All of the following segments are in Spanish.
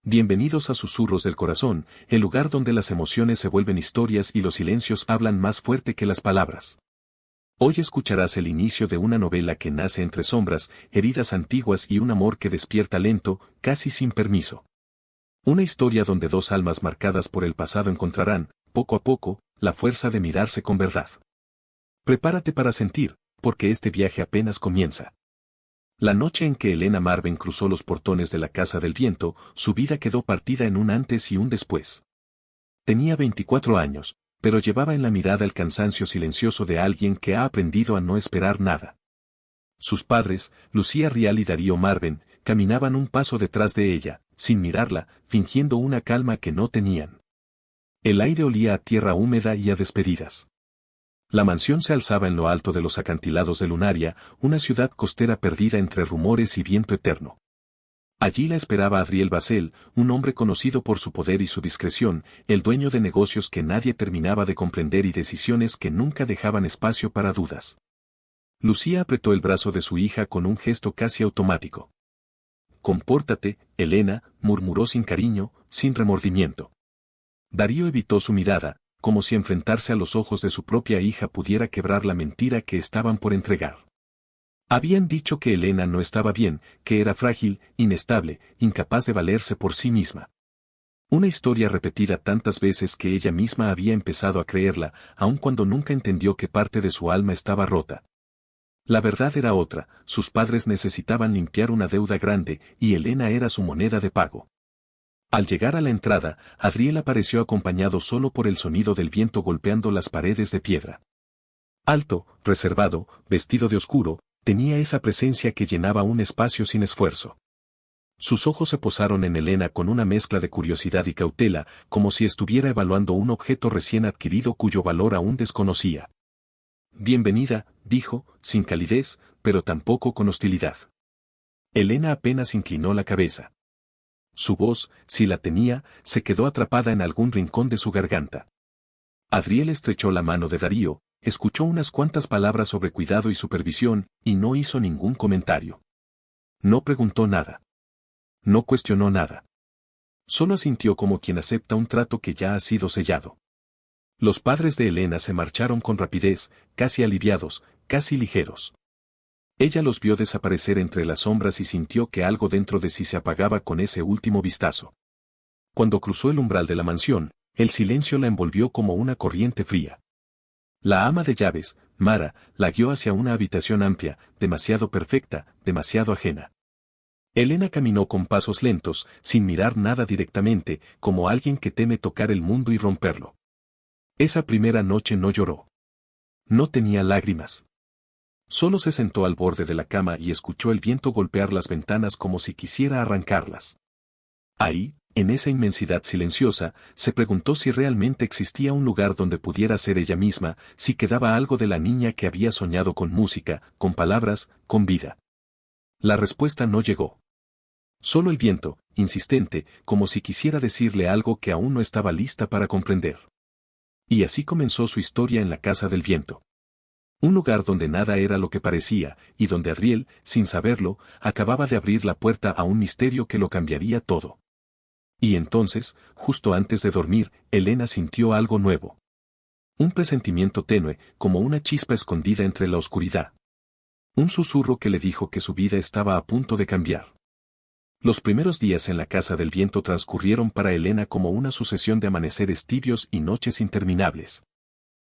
Bienvenidos a Susurros del Corazón, el lugar donde las emociones se vuelven historias y los silencios hablan más fuerte que las palabras. Hoy escucharás el inicio de una novela que nace entre sombras, heridas antiguas y un amor que despierta lento, casi sin permiso. Una historia donde dos almas marcadas por el pasado encontrarán, poco a poco, la fuerza de mirarse con verdad. Prepárate para sentir, porque este viaje apenas comienza. La noche en que Elena Marven cruzó los portones de la Casa del Viento, su vida quedó partida en un antes y un después. Tenía 24 años, pero llevaba en la mirada el cansancio silencioso de alguien que ha aprendido a no esperar nada. Sus padres, Lucía Rial y Darío Marven, caminaban un paso detrás de ella, sin mirarla, fingiendo una calma que no tenían. El aire olía a tierra húmeda y a despedidas. La mansión se alzaba en lo alto de los acantilados de Lunaria, una ciudad costera perdida entre rumores y viento eterno. Allí la esperaba Adriel Basel, un hombre conocido por su poder y su discreción, el dueño de negocios que nadie terminaba de comprender y decisiones que nunca dejaban espacio para dudas. Lucía apretó el brazo de su hija con un gesto casi automático. «Compórtate, Elena», murmuró sin cariño, sin remordimiento. Darío evitó su mirada, como si enfrentarse a los ojos de su propia hija pudiera quebrar la mentira que estaban por entregar. Habían dicho que Elena no estaba bien, que era frágil, inestable, incapaz de valerse por sí misma. Una historia repetida tantas veces que ella misma había empezado a creerla, aun cuando nunca entendió que parte de su alma estaba rota. La verdad era otra, sus padres necesitaban limpiar una deuda grande, y Elena era su moneda de pago. Al llegar a la entrada, Adriel apareció acompañado solo por el sonido del viento golpeando las paredes de piedra. Alto, reservado, vestido de oscuro, tenía esa presencia que llenaba un espacio sin esfuerzo. Sus ojos se posaron en Elena con una mezcla de curiosidad y cautela, como si estuviera evaluando un objeto recién adquirido cuyo valor aún desconocía. «Bienvenida», dijo, sin calidez, pero tampoco con hostilidad. Elena apenas inclinó la cabeza. Su voz, si la tenía, se quedó atrapada en algún rincón de su garganta. Adriel estrechó la mano de Darío, escuchó unas cuantas palabras sobre cuidado y supervisión, y no hizo ningún comentario. No preguntó nada. No cuestionó nada. Solo asintió como quien acepta un trato que ya ha sido sellado. Los padres de Elena se marcharon con rapidez, casi aliviados, casi ligeros. Ella los vio desaparecer entre las sombras y sintió que algo dentro de sí se apagaba con ese último vistazo. Cuando cruzó el umbral de la mansión, el silencio la envolvió como una corriente fría. La ama de llaves, Mara, la guió hacia una habitación amplia, demasiado perfecta, demasiado ajena. Elena caminó con pasos lentos, sin mirar nada directamente, como alguien que teme tocar el mundo y romperlo. Esa primera noche no lloró. No tenía lágrimas. Solo se sentó al borde de la cama y escuchó el viento golpear las ventanas como si quisiera arrancarlas. Ahí, en esa inmensidad silenciosa, se preguntó si realmente existía un lugar donde pudiera ser ella misma, si quedaba algo de la niña que había soñado con música, con palabras, con vida. La respuesta no llegó. Solo el viento, insistente, como si quisiera decirle algo que aún no estaba lista para comprender. Y así comenzó su historia en la Casa del Viento. Un lugar donde nada era lo que parecía, y donde Adriel, sin saberlo, acababa de abrir la puerta a un misterio que lo cambiaría todo. Y entonces, justo antes de dormir, Elena sintió algo nuevo. Un presentimiento tenue, como una chispa escondida entre la oscuridad. Un susurro que le dijo que su vida estaba a punto de cambiar. Los primeros días en la Casa del Viento transcurrieron para Elena como una sucesión de amaneceres tibios y noches interminables.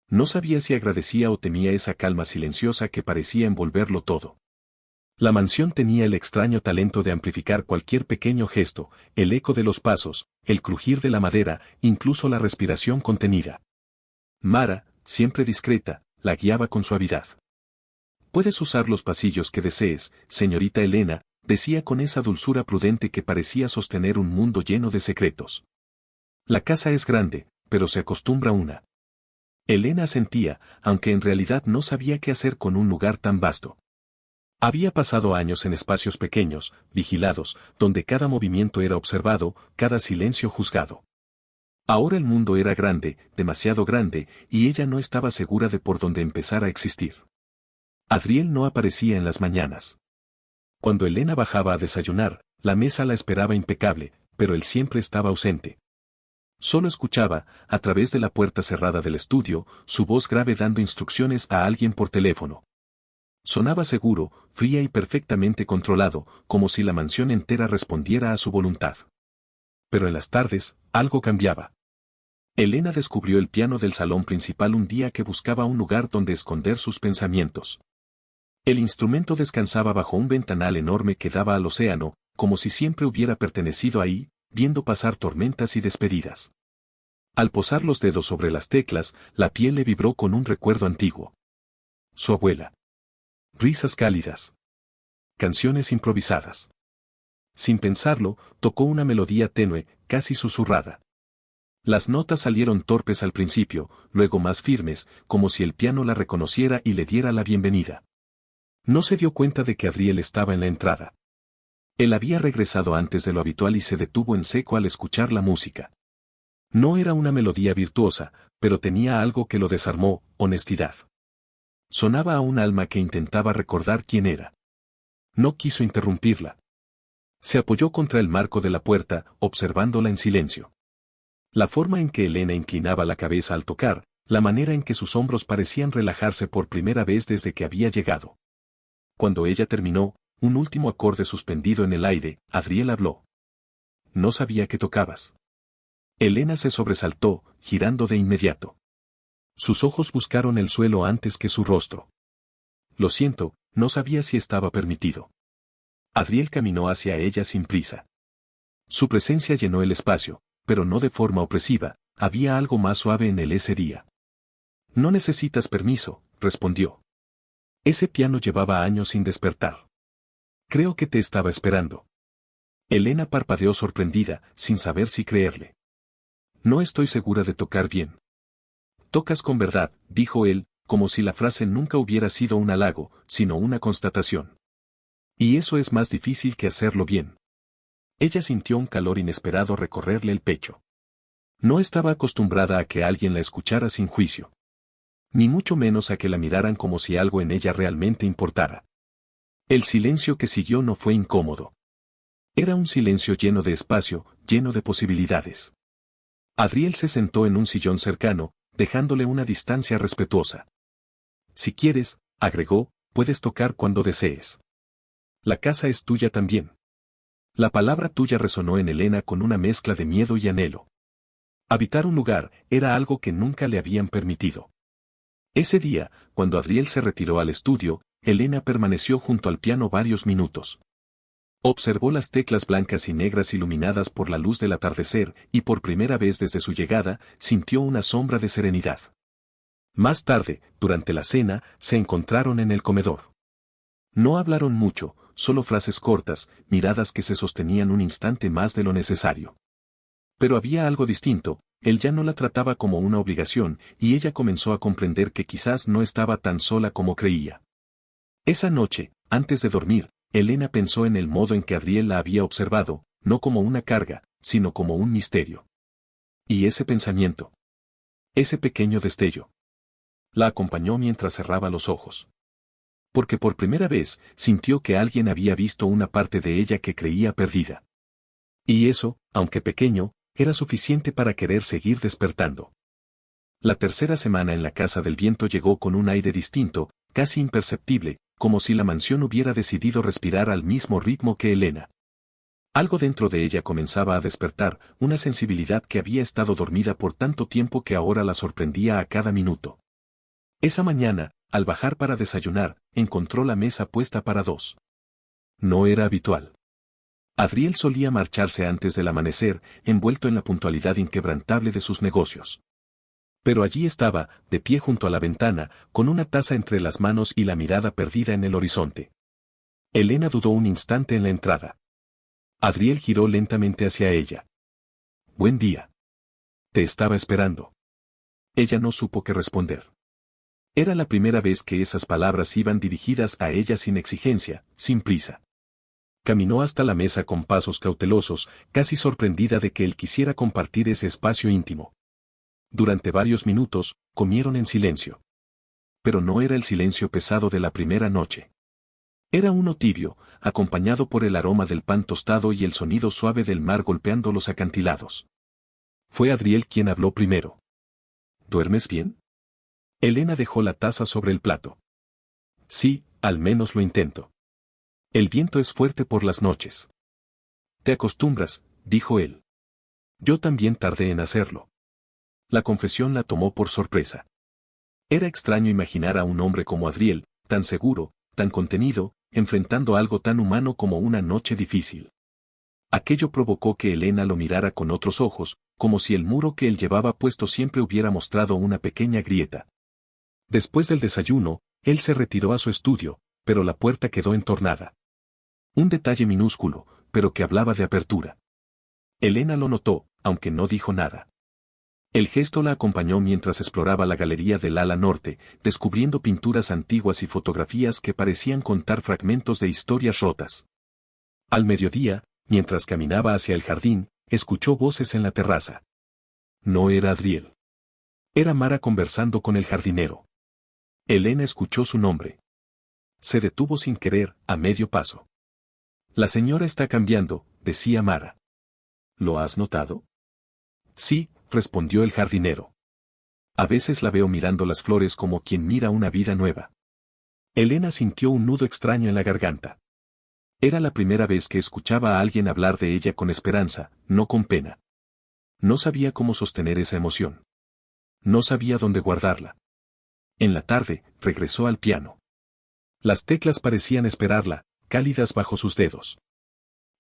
No sabía si agradecía o temía esa calma silenciosa que parecía envolverlo todo. La mansión tenía el extraño talento de amplificar cualquier pequeño gesto, el eco de los pasos, el crujir de la madera, incluso la respiración contenida. Mara, siempre discreta, la guiaba con suavidad. «Puedes usar los pasillos que desees, señorita Elena», decía con esa dulzura prudente que parecía sostener un mundo lleno de secretos. «La casa es grande, pero se acostumbra una». Elena asentía, aunque en realidad no sabía qué hacer con un lugar tan vasto. Había pasado años en espacios pequeños, vigilados, donde cada movimiento era observado, cada silencio juzgado. Ahora el mundo era grande, demasiado grande, y ella no estaba segura de por dónde empezar a existir. Adriel no aparecía en las mañanas. Cuando Elena bajaba a desayunar, la mesa la esperaba impecable, pero él siempre estaba ausente. Solo escuchaba, a través de la puerta cerrada del estudio, su voz grave dando instrucciones a alguien por teléfono. Sonaba seguro, fría y perfectamente controlado, como si la mansión entera respondiera a su voluntad. Pero en las tardes, algo cambiaba. Elena descubrió el piano del salón principal un día que buscaba un lugar donde esconder sus pensamientos. El instrumento descansaba bajo un ventanal enorme que daba al océano, como si siempre hubiera pertenecido ahí, viendo pasar tormentas y despedidas. Al posar los dedos sobre las teclas, la piel le vibró con un recuerdo antiguo. Su abuela. Risas cálidas. Canciones improvisadas. Sin pensarlo, tocó una melodía tenue, casi susurrada. Las notas salieron torpes al principio, luego más firmes, como si el piano la reconociera y le diera la bienvenida. No se dio cuenta de que Adriel estaba en la entrada. Él había regresado antes de lo habitual y se detuvo en seco al escuchar la música. No era una melodía virtuosa, pero tenía algo que lo desarmó: honestidad. Sonaba a un alma que intentaba recordar quién era. No quiso interrumpirla. Se apoyó contra el marco de la puerta, observándola en silencio. La forma en que Elena inclinaba la cabeza al tocar, la manera en que sus hombros parecían relajarse por primera vez desde que había llegado. Cuando ella terminó, un último acorde suspendido en el aire, Adriel habló. No sabía que tocabas. Elena se sobresaltó, girando de inmediato. Sus ojos buscaron el suelo antes que su rostro. Lo siento, no sabía si estaba permitido. Adriel caminó hacia ella sin prisa. Su presencia llenó el espacio, pero no de forma opresiva, había algo más suave en él ese día. No necesitas permiso, respondió. Ese piano llevaba años sin despertar. Creo que te estaba esperando. Elena parpadeó sorprendida, sin saber si creerle. No estoy segura de tocar bien. Tocas con verdad, dijo él, como si la frase nunca hubiera sido un halago, sino una constatación. Y eso es más difícil que hacerlo bien. Ella sintió un calor inesperado recorrerle el pecho. No estaba acostumbrada a que alguien la escuchara sin juicio. Ni mucho menos a que la miraran como si algo en ella realmente importara. El silencio que siguió no fue incómodo. Era un silencio lleno de espacio, lleno de posibilidades. Adriel se sentó en un sillón cercano, dejándole una distancia respetuosa. Si quieres, agregó, puedes tocar cuando desees. La casa es tuya también. La palabra tuya resonó en Elena con una mezcla de miedo y anhelo. Habitar un lugar era algo que nunca le habían permitido. Ese día, cuando Adriel se retiró al estudio, Elena permaneció junto al piano varios minutos. Observó las teclas blancas y negras iluminadas por la luz del atardecer y por primera vez desde su llegada, sintió una sombra de serenidad. Más tarde, durante la cena, se encontraron en el comedor. No hablaron mucho, solo frases cortas, miradas que se sostenían un instante más de lo necesario. Pero había algo distinto, él ya no la trataba como una obligación, y ella comenzó a comprender que quizás no estaba tan sola como creía. Esa noche, antes de dormir, Elena pensó en el modo en que Adriel la había observado, no como una carga, sino como un misterio. Y ese pensamiento, ese pequeño destello, la acompañó mientras cerraba los ojos. Porque por primera vez, sintió que alguien había visto una parte de ella que creía perdida. Y eso, aunque pequeño, era suficiente para querer seguir despertando. La tercera semana en la Casa del Viento llegó con un aire distinto, casi imperceptible, como si la mansión hubiera decidido respirar al mismo ritmo que Elena. Algo dentro de ella comenzaba a despertar, una sensibilidad que había estado dormida por tanto tiempo que ahora la sorprendía a cada minuto. Esa mañana, al bajar para desayunar, encontró la mesa puesta para dos. No era habitual. Adriel solía marcharse antes del amanecer, envuelto en la puntualidad inquebrantable de sus negocios. Pero allí estaba, de pie junto a la ventana, con una taza entre las manos y la mirada perdida en el horizonte. Elena dudó un instante en la entrada. Adriel giró lentamente hacia ella. Buen día. Te estaba esperando. Ella no supo qué responder. Era la primera vez que esas palabras iban dirigidas a ella sin exigencia, sin prisa. Caminó hasta la mesa con pasos cautelosos, casi sorprendida de que él quisiera compartir ese espacio íntimo. Durante varios minutos, comieron en silencio. Pero no era el silencio pesado de la primera noche. Era uno tibio, acompañado por el aroma del pan tostado y el sonido suave del mar golpeando los acantilados. Fue Adriel quien habló primero. ¿Duermes bien? Elena dejó la taza sobre el plato. Sí, al menos lo intento. El viento es fuerte por las noches. Te acostumbras, dijo él. Yo también tardé en hacerlo. La confesión la tomó por sorpresa. Era extraño imaginar a un hombre como Adriel, tan seguro, tan contenido, enfrentando algo tan humano como una noche difícil. Aquello provocó que Elena lo mirara con otros ojos, como si el muro que él llevaba puesto siempre hubiera mostrado una pequeña grieta. Después del desayuno, él se retiró a su estudio, pero la puerta quedó entornada. Un detalle minúsculo, pero que hablaba de apertura. Elena lo notó, aunque no dijo nada. El gesto la acompañó mientras exploraba la galería del ala norte, descubriendo pinturas antiguas y fotografías que parecían contar fragmentos de historias rotas. Al mediodía, mientras caminaba hacia el jardín, escuchó voces en la terraza. No era Adriel. Era Mara conversando con el jardinero. Elena escuchó su nombre. Se detuvo sin querer, a medio paso. La señora está cambiando, decía Mara. ¿Lo has notado? Sí, respondió el jardinero. A veces la veo mirando las flores como quien mira una vida nueva. Elena sintió un nudo extraño en la garganta. Era la primera vez que escuchaba a alguien hablar de ella con esperanza, no con pena. No sabía cómo sostener esa emoción. No sabía dónde guardarla. En la tarde, regresó al piano. Las teclas parecían esperarla, cálidas bajo sus dedos.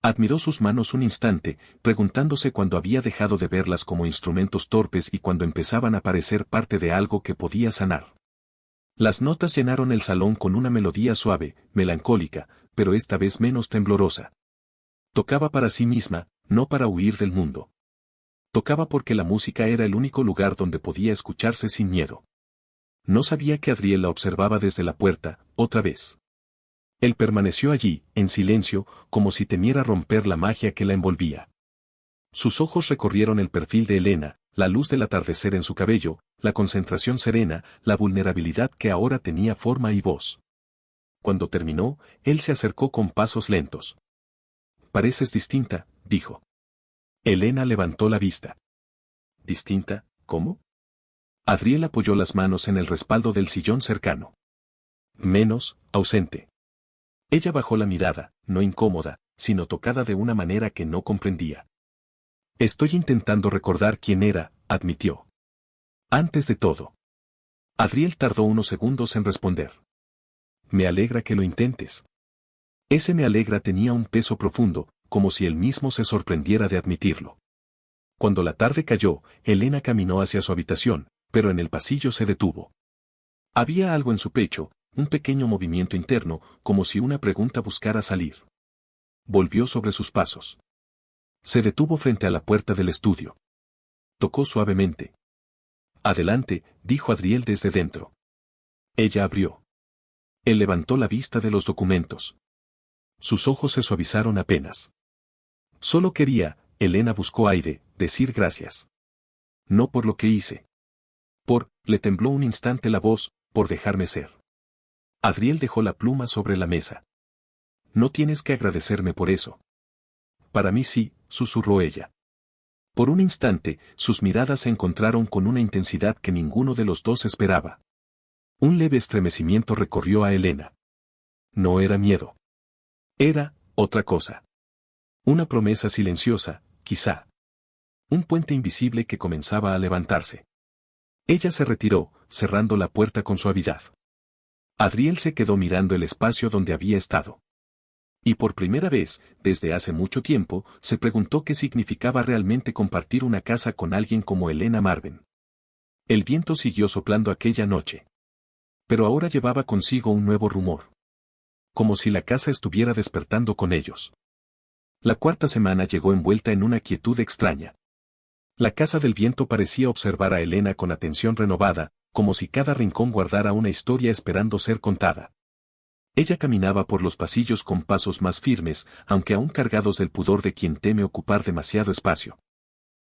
Admiró sus manos un instante, preguntándose cuándo había dejado de verlas como instrumentos torpes y cuándo empezaban a parecer parte de algo que podía sanar. Las notas llenaron el salón con una melodía suave, melancólica, pero esta vez menos temblorosa. Tocaba para sí misma, no para huir del mundo. Tocaba porque la música era el único lugar donde podía escucharse sin miedo. No sabía que Adriel la observaba desde la puerta, otra vez. Él permaneció allí, en silencio, como si temiera romper la magia que la envolvía. Sus ojos recorrieron el perfil de Elena, la luz del atardecer en su cabello, la concentración serena, la vulnerabilidad que ahora tenía forma y voz. Cuando terminó, él se acercó con pasos lentos. «Pareces distinta», dijo. Elena levantó la vista. «¿Distinta? ¿Cómo?» Adriel apoyó las manos en el respaldo del sillón cercano. «Menos, ausente». Ella bajó la mirada, no incómoda, sino tocada de una manera que no comprendía. «Estoy intentando recordar quién era», admitió. «Antes de todo». Adriel tardó unos segundos en responder. «Me alegra que lo intentes». Ese me alegra tenía un peso profundo, como si él mismo se sorprendiera de admitirlo. Cuando la tarde cayó, Elena caminó hacia su habitación, pero en el pasillo se detuvo. Había algo en su pecho, un pequeño movimiento interno, como si una pregunta buscara salir. Volvió sobre sus pasos. Se detuvo frente a la puerta del estudio. Tocó suavemente. «Adelante», dijo Adriel desde dentro. Ella abrió. Él levantó la vista de los documentos. Sus ojos se suavizaron apenas. Solo quería, Elena buscó aire, decir gracias. No por lo que hice. Le tembló un instante la voz, por dejarme ser. Adriel dejó la pluma sobre la mesa. No tienes que agradecerme por eso. Para mí sí, susurró ella. Por un instante, sus miradas se encontraron con una intensidad que ninguno de los dos esperaba. Un leve estremecimiento recorrió a Elena. No era miedo. Era, otra cosa. Una promesa silenciosa, quizá. Un puente invisible que comenzaba a levantarse. Ella se retiró, cerrando la puerta con suavidad. Adriel se quedó mirando el espacio donde había estado. Y por primera vez, desde hace mucho tiempo, se preguntó qué significaba realmente compartir una casa con alguien como Elena Marven. El viento siguió soplando aquella noche. Pero ahora llevaba consigo un nuevo rumor. Como si la casa estuviera despertando con ellos. La cuarta semana llegó envuelta en una quietud extraña. La casa del viento parecía observar a Elena con atención renovada, como si cada rincón guardara una historia esperando ser contada. Ella caminaba por los pasillos con pasos más firmes, aunque aún cargados del pudor de quien teme ocupar demasiado espacio.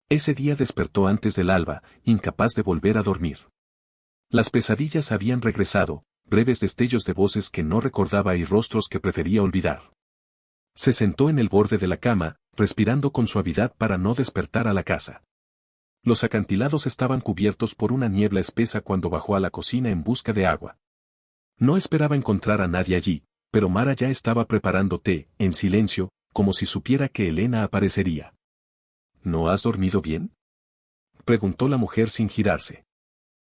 Ese día despertó antes del alba, incapaz de volver a dormir. Las pesadillas habían regresado, breves destellos de voces que no recordaba y rostros que prefería olvidar. Se sentó en el borde de la cama, respirando con suavidad para no despertar a la casa. Los acantilados estaban cubiertos por una niebla espesa cuando bajó a la cocina en busca de agua. No esperaba encontrar a nadie allí, pero Mara ya estaba preparando té, en silencio, como si supiera que Elena aparecería. ¿No has dormido bien?, preguntó la mujer sin girarse.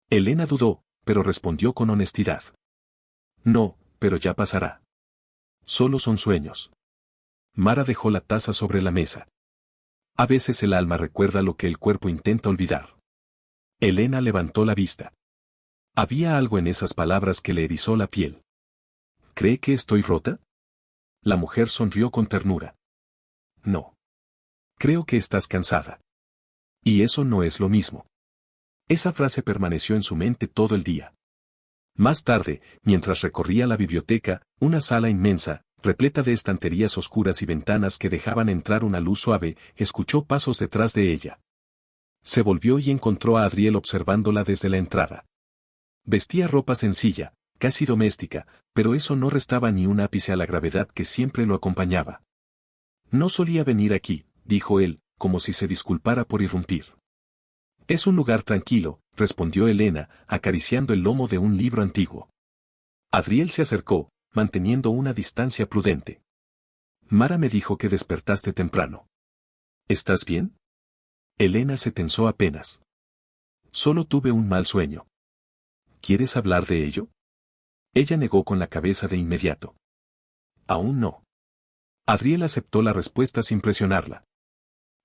Elena dudó, pero respondió con honestidad. No, pero ya pasará. Solo son sueños. Mara dejó la taza sobre la mesa. A veces el alma recuerda lo que el cuerpo intenta olvidar. Elena levantó la vista. Había algo en esas palabras que le erizó la piel. ¿Cree que estoy rota? La mujer sonrió con ternura. No. Creo que estás cansada. Y eso no es lo mismo. Esa frase permaneció en su mente todo el día. Más tarde, mientras recorría la biblioteca, una sala inmensa, repleta de estanterías oscuras y ventanas que dejaban entrar una luz suave, escuchó pasos detrás de ella. Se volvió y encontró a Adriel observándola desde la entrada. Vestía ropa sencilla, casi doméstica, pero eso no restaba ni un ápice a la gravedad que siempre lo acompañaba. No solía venir aquí, dijo él, como si se disculpara por irrumpir. Es un lugar tranquilo, respondió Elena, acariciando el lomo de un libro antiguo. Adriel se acercó, manteniendo una distancia prudente. Mara me dijo que despertaste temprano. ¿Estás bien? Elena se tensó apenas. Solo tuve un mal sueño. ¿Quieres hablar de ello? Ella negó con la cabeza de inmediato. Aún no. Adriel aceptó la respuesta sin presionarla.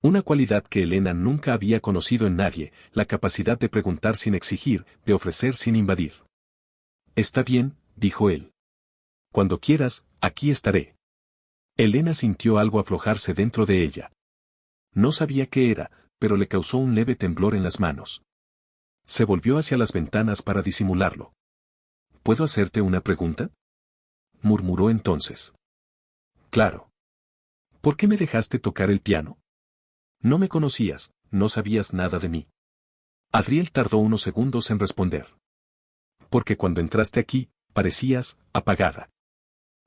Una cualidad que Elena nunca había conocido en nadie, la capacidad de preguntar sin exigir, de ofrecer sin invadir. Está bien, dijo él. Cuando quieras, aquí estaré. Elena sintió algo aflojarse dentro de ella. No sabía qué era, pero le causó un leve temblor en las manos. Se volvió hacia las ventanas para disimularlo. ¿Puedo hacerte una pregunta?, murmuró entonces. Claro. ¿Por qué me dejaste tocar el piano? No me conocías, no sabías nada de mí. Adriel tardó unos segundos en responder. Porque cuando entraste aquí, parecías apagada.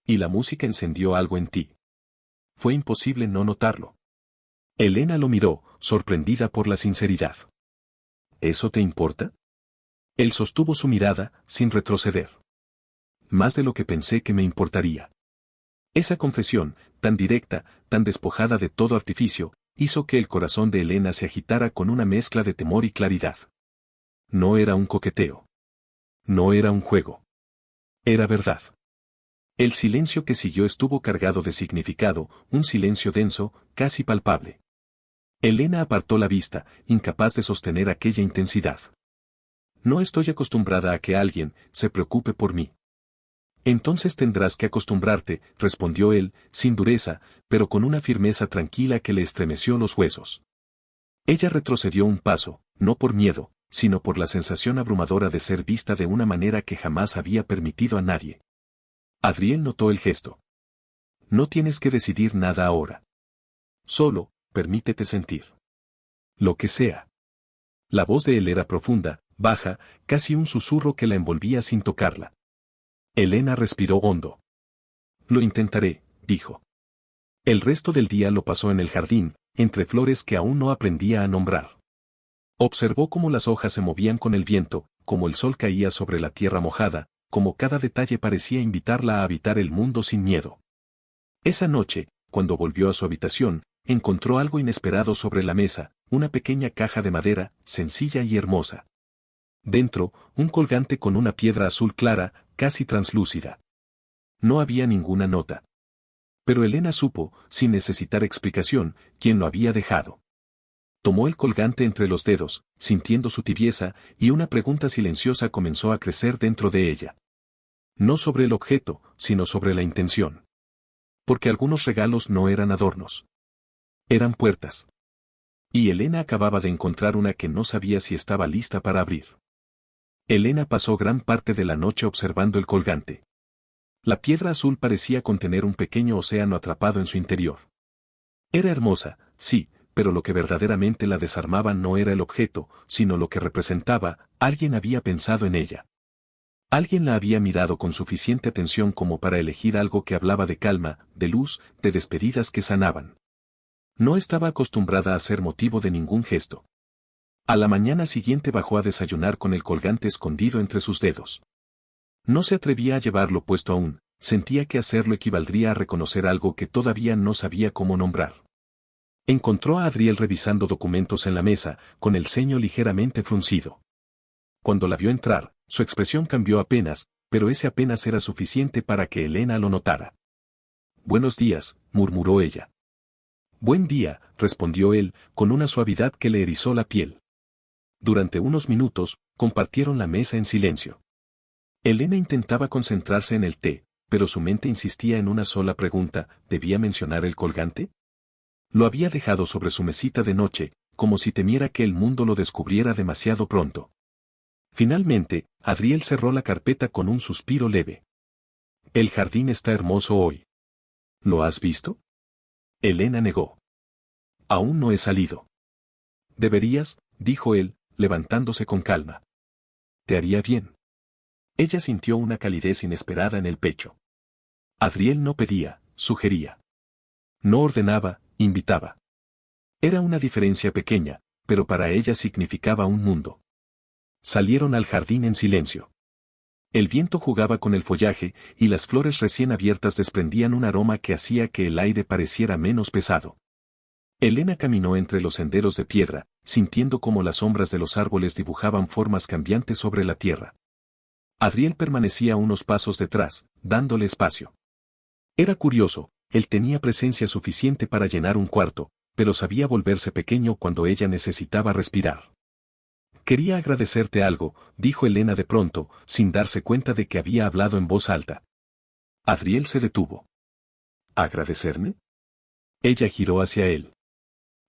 Y la música encendió algo en ti. Fue imposible no notarlo. Elena lo miró, sorprendida por la sinceridad. ¿Eso te importa? Él sostuvo su mirada, sin retroceder. Más de lo que pensé que me importaría. Esa confesión, tan directa, tan despojada de todo artificio, hizo que el corazón de Elena se agitara con una mezcla de temor y claridad. No era un coqueteo. No era un juego. Era verdad. El silencio que siguió estuvo cargado de significado, un silencio denso, casi palpable. Elena apartó la vista, incapaz de sostener aquella intensidad. No estoy acostumbrada a que alguien se preocupe por mí. Entonces tendrás que acostumbrarte, respondió él, sin dureza, pero con una firmeza tranquila que le estremeció los huesos. Ella retrocedió un paso, no por miedo, sino por la sensación abrumadora de ser vista de una manera que jamás había permitido a nadie. Adriel notó el gesto. No tienes que decidir nada ahora. Solo, permítete sentir. Lo que sea. La voz de él era profunda, baja, casi un susurro que la envolvía sin tocarla. Elena respiró hondo. Lo intentaré, dijo. El resto del día lo pasó en el jardín, entre flores que aún no aprendía a nombrar. Observó cómo las hojas se movían con el viento, cómo el sol caía sobre la tierra mojada, cómo cada detalle parecía invitarla a habitar el mundo sin miedo. Esa noche, cuando volvió a su habitación, encontró algo inesperado sobre la mesa, una pequeña caja de madera, sencilla y hermosa. Dentro, un colgante con una piedra azul clara, casi translúcida. No había ninguna nota. Pero Elena supo, sin necesitar explicación, quién lo había dejado. Tomó el colgante entre los dedos, sintiendo su tibieza, y una pregunta silenciosa comenzó a crecer dentro de ella. No sobre el objeto, sino sobre la intención. Porque algunos regalos no eran adornos. Eran puertas. Y Elena acababa de encontrar una que no sabía si estaba lista para abrir. Elena pasó gran parte de la noche observando el colgante. La piedra azul parecía contener un pequeño océano atrapado en su interior. Era hermosa, sí, pero lo que verdaderamente la desarmaba no era el objeto, sino lo que representaba, alguien había pensado en ella. Alguien la había mirado con suficiente atención como para elegir algo que hablaba de calma, de luz, de despedidas que sanaban. No estaba acostumbrada a ser motivo de ningún gesto. A la mañana siguiente bajó a desayunar con el colgante escondido entre sus dedos. No se atrevía a llevarlo puesto aún, sentía que hacerlo equivaldría a reconocer algo que todavía no sabía cómo nombrar. Encontró a Adriel revisando documentos en la mesa, con el ceño ligeramente fruncido. Cuando la vio entrar, su expresión cambió apenas, pero ese apenas era suficiente para que Elena lo notara. «Buenos días», murmuró ella. «Buen día», respondió él, con una suavidad que le erizó la piel. Durante unos minutos, compartieron la mesa en silencio. Elena intentaba concentrarse en el té, pero su mente insistía en una sola pregunta: ¿debía mencionar el colgante? Lo había dejado sobre su mesita de noche, como si temiera que el mundo lo descubriera demasiado pronto. Finalmente, Adriel cerró la carpeta con un suspiro leve. «El jardín está hermoso hoy. ¿Lo has visto?» Elena negó. «Aún no he salido». «Deberías», dijo él, levantándose con calma. «Te haría bien». Ella sintió una calidez inesperada en el pecho. Adriel no pedía, sugería. No ordenaba, invitaba. Era una diferencia pequeña, pero para ella significaba un mundo. Salieron al jardín en silencio. El viento jugaba con el follaje, y las flores recién abiertas desprendían un aroma que hacía que el aire pareciera menos pesado. Elena caminó entre los senderos de piedra, sintiendo cómo las sombras de los árboles dibujaban formas cambiantes sobre la tierra. Adriel permanecía unos pasos detrás, dándole espacio. Era curioso, él tenía presencia suficiente para llenar un cuarto, pero sabía volverse pequeño cuando ella necesitaba respirar. «Quería agradecerte algo», dijo Elena de pronto, sin darse cuenta de que había hablado en voz alta. Adriel se detuvo. «¿Agradecerme?» Ella giró hacia él.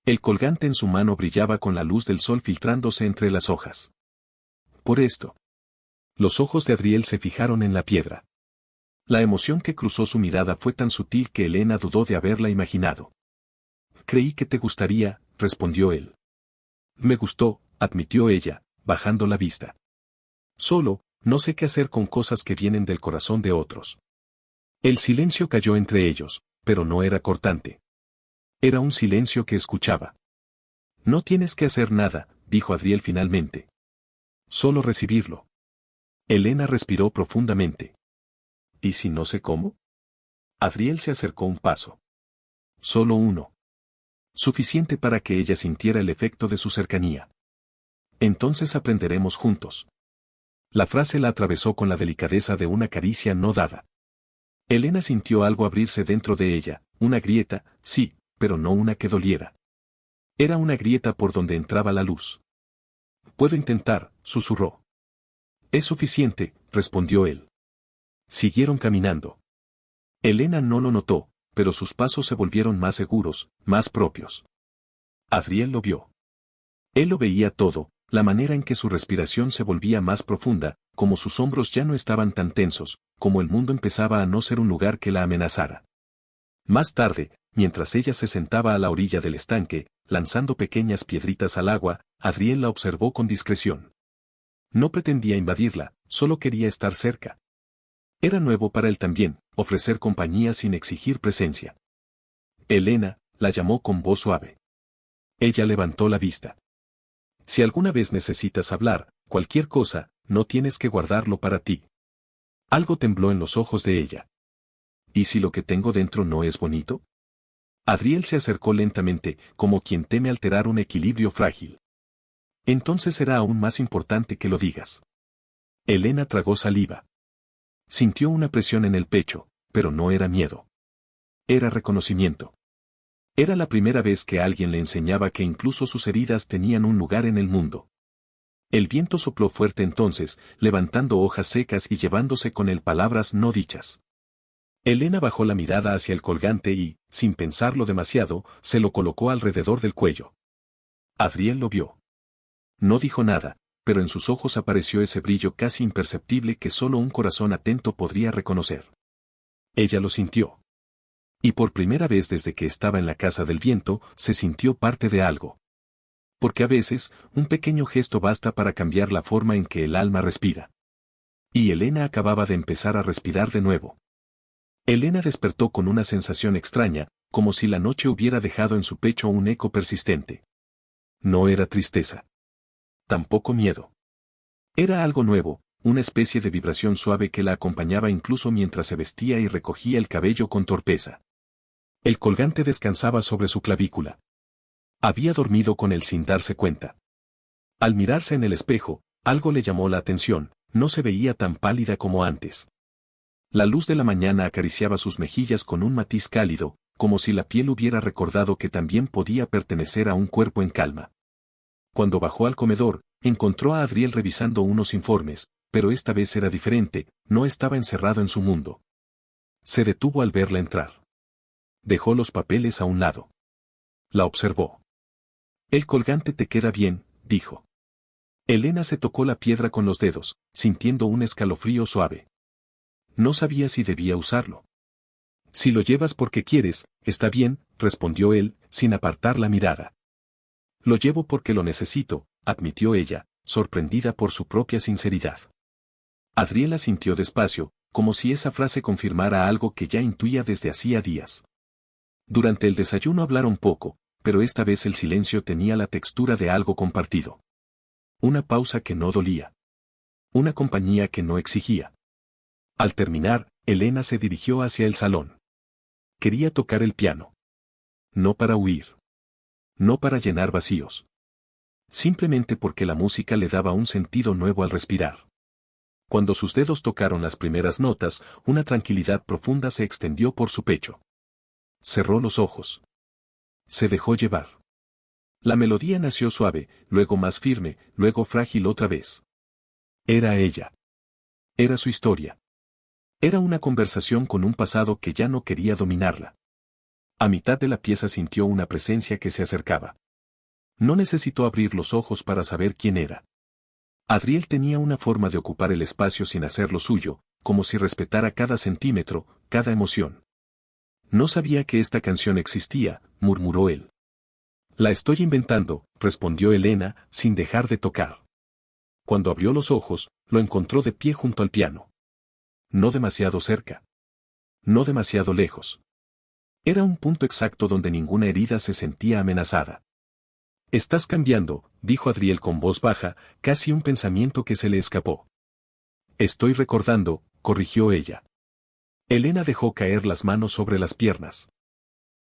El colgante en su mano brillaba con la luz del sol filtrándose entre las hojas. «Por esto». Los ojos de Adriel se fijaron en la piedra. La emoción que cruzó su mirada fue tan sutil que Elena dudó de haberla imaginado. «Creí que te gustaría», respondió él. «Me gustó», admitió ella, bajando la vista. «Solo, no sé qué hacer con cosas que vienen del corazón de otros». El silencio cayó entre ellos, pero no era cortante. Era un silencio que escuchaba. «No tienes que hacer nada», dijo Adriel finalmente. «Solo recibirlo». Elena respiró profundamente. «¿Y si no sé cómo?» Adriel se acercó un paso. «Solo uno». Suficiente para que ella sintiera el efecto de su cercanía. «Entonces aprenderemos juntos». La frase la atravesó con la delicadeza de una caricia no dada. Elena sintió algo abrirse dentro de ella, una grieta, sí, pero no una que doliera. Era una grieta por donde entraba la luz. «Puedo intentar», susurró. «Es suficiente», respondió él. Siguieron caminando. Elena no lo notó, pero sus pasos se volvieron más seguros, más propios. Adriel lo vio. Él lo veía todo, la manera en que su respiración se volvía más profunda, como sus hombros ya no estaban tan tensos, como el mundo empezaba a no ser un lugar que la amenazara. Más tarde, mientras ella se sentaba a la orilla del estanque, lanzando pequeñas piedritas al agua, Adriel la observó con discreción. No pretendía invadirla, solo quería estar cerca. Era nuevo para él también, ofrecer compañía sin exigir presencia. «Elena», la llamó con voz suave. Ella levantó la vista. «Si alguna vez necesitas hablar, cualquier cosa, no tienes que guardarlo para ti». Algo tembló en los ojos de ella. «¿Y si lo que tengo dentro no es bonito?» Adriel se acercó lentamente, como quien teme alterar un equilibrio frágil. «Entonces será aún más importante que lo digas». Elena tragó saliva. Sintió una presión en el pecho, pero no era miedo. Era reconocimiento. Era la primera vez que alguien le enseñaba que incluso sus heridas tenían un lugar en el mundo. El viento sopló fuerte entonces, levantando hojas secas y llevándose con él palabras no dichas. Elena bajó la mirada hacia el colgante y, sin pensarlo demasiado, se lo colocó alrededor del cuello. Adriel lo vio. No dijo nada, pero en sus ojos apareció ese brillo casi imperceptible que solo un corazón atento podría reconocer. Ella lo sintió. Y por primera vez desde que estaba en la casa del viento, se sintió parte de algo. Porque a veces, un pequeño gesto basta para cambiar la forma en que el alma respira. Y Elena acababa de empezar a respirar de nuevo. Elena despertó con una sensación extraña, como si la noche hubiera dejado en su pecho un eco persistente. No era tristeza. Tampoco miedo. Era algo nuevo, una especie de vibración suave que la acompañaba incluso mientras se vestía y recogía el cabello con torpeza. El colgante descansaba sobre su clavícula. Había dormido con él sin darse cuenta. Al mirarse en el espejo, algo le llamó la atención, no se veía tan pálida como antes. La luz de la mañana acariciaba sus mejillas con un matiz cálido, como si la piel hubiera recordado que también podía pertenecer a un cuerpo en calma. Cuando bajó al comedor, encontró a Adriel revisando unos informes, pero esta vez era diferente, no estaba encerrado en su mundo. Se detuvo al verla entrar. Dejó los papeles a un lado. La observó. El colgante te queda bien, dijo. Elena se tocó la piedra con los dedos, sintiendo un escalofrío suave. No sabía si debía usarlo. Si lo llevas porque quieres, está bien, respondió él, sin apartar la mirada. Lo llevo porque lo necesito, admitió ella, sorprendida por su propia sinceridad. Adriel sintió despacio, como si esa frase confirmara algo que ya intuía desde hacía días. Durante el desayuno hablaron poco, pero esta vez el silencio tenía la textura de algo compartido. Una pausa que no dolía. Una compañía que no exigía. Al terminar, Elena se dirigió hacia el salón. Quería tocar el piano. No para huir. No para llenar vacíos. Simplemente porque la música le daba un sentido nuevo al respirar. Cuando sus dedos tocaron las primeras notas, una tranquilidad profunda se extendió por su pecho. Cerró los ojos. Se dejó llevar. La melodía nació suave, luego más firme, luego frágil otra vez. Era ella. Era su historia. Era una conversación con un pasado que ya no quería dominarla. A mitad de la pieza sintió una presencia que se acercaba. No necesitó abrir los ojos para saber quién era. Adriel tenía una forma de ocupar el espacio sin hacerlo suyo, como si respetara cada centímetro, cada emoción. No sabía que esta canción existía, murmuró él. La estoy inventando, respondió Elena, sin dejar de tocar. Cuando abrió los ojos, lo encontró de pie junto al piano. No demasiado cerca. No demasiado lejos. Era un punto exacto donde ninguna herida se sentía amenazada. Estás cambiando, dijo Adriel con voz baja, casi un pensamiento que se le escapó. Estoy recordando, corrigió ella. Elena dejó caer las manos sobre las piernas.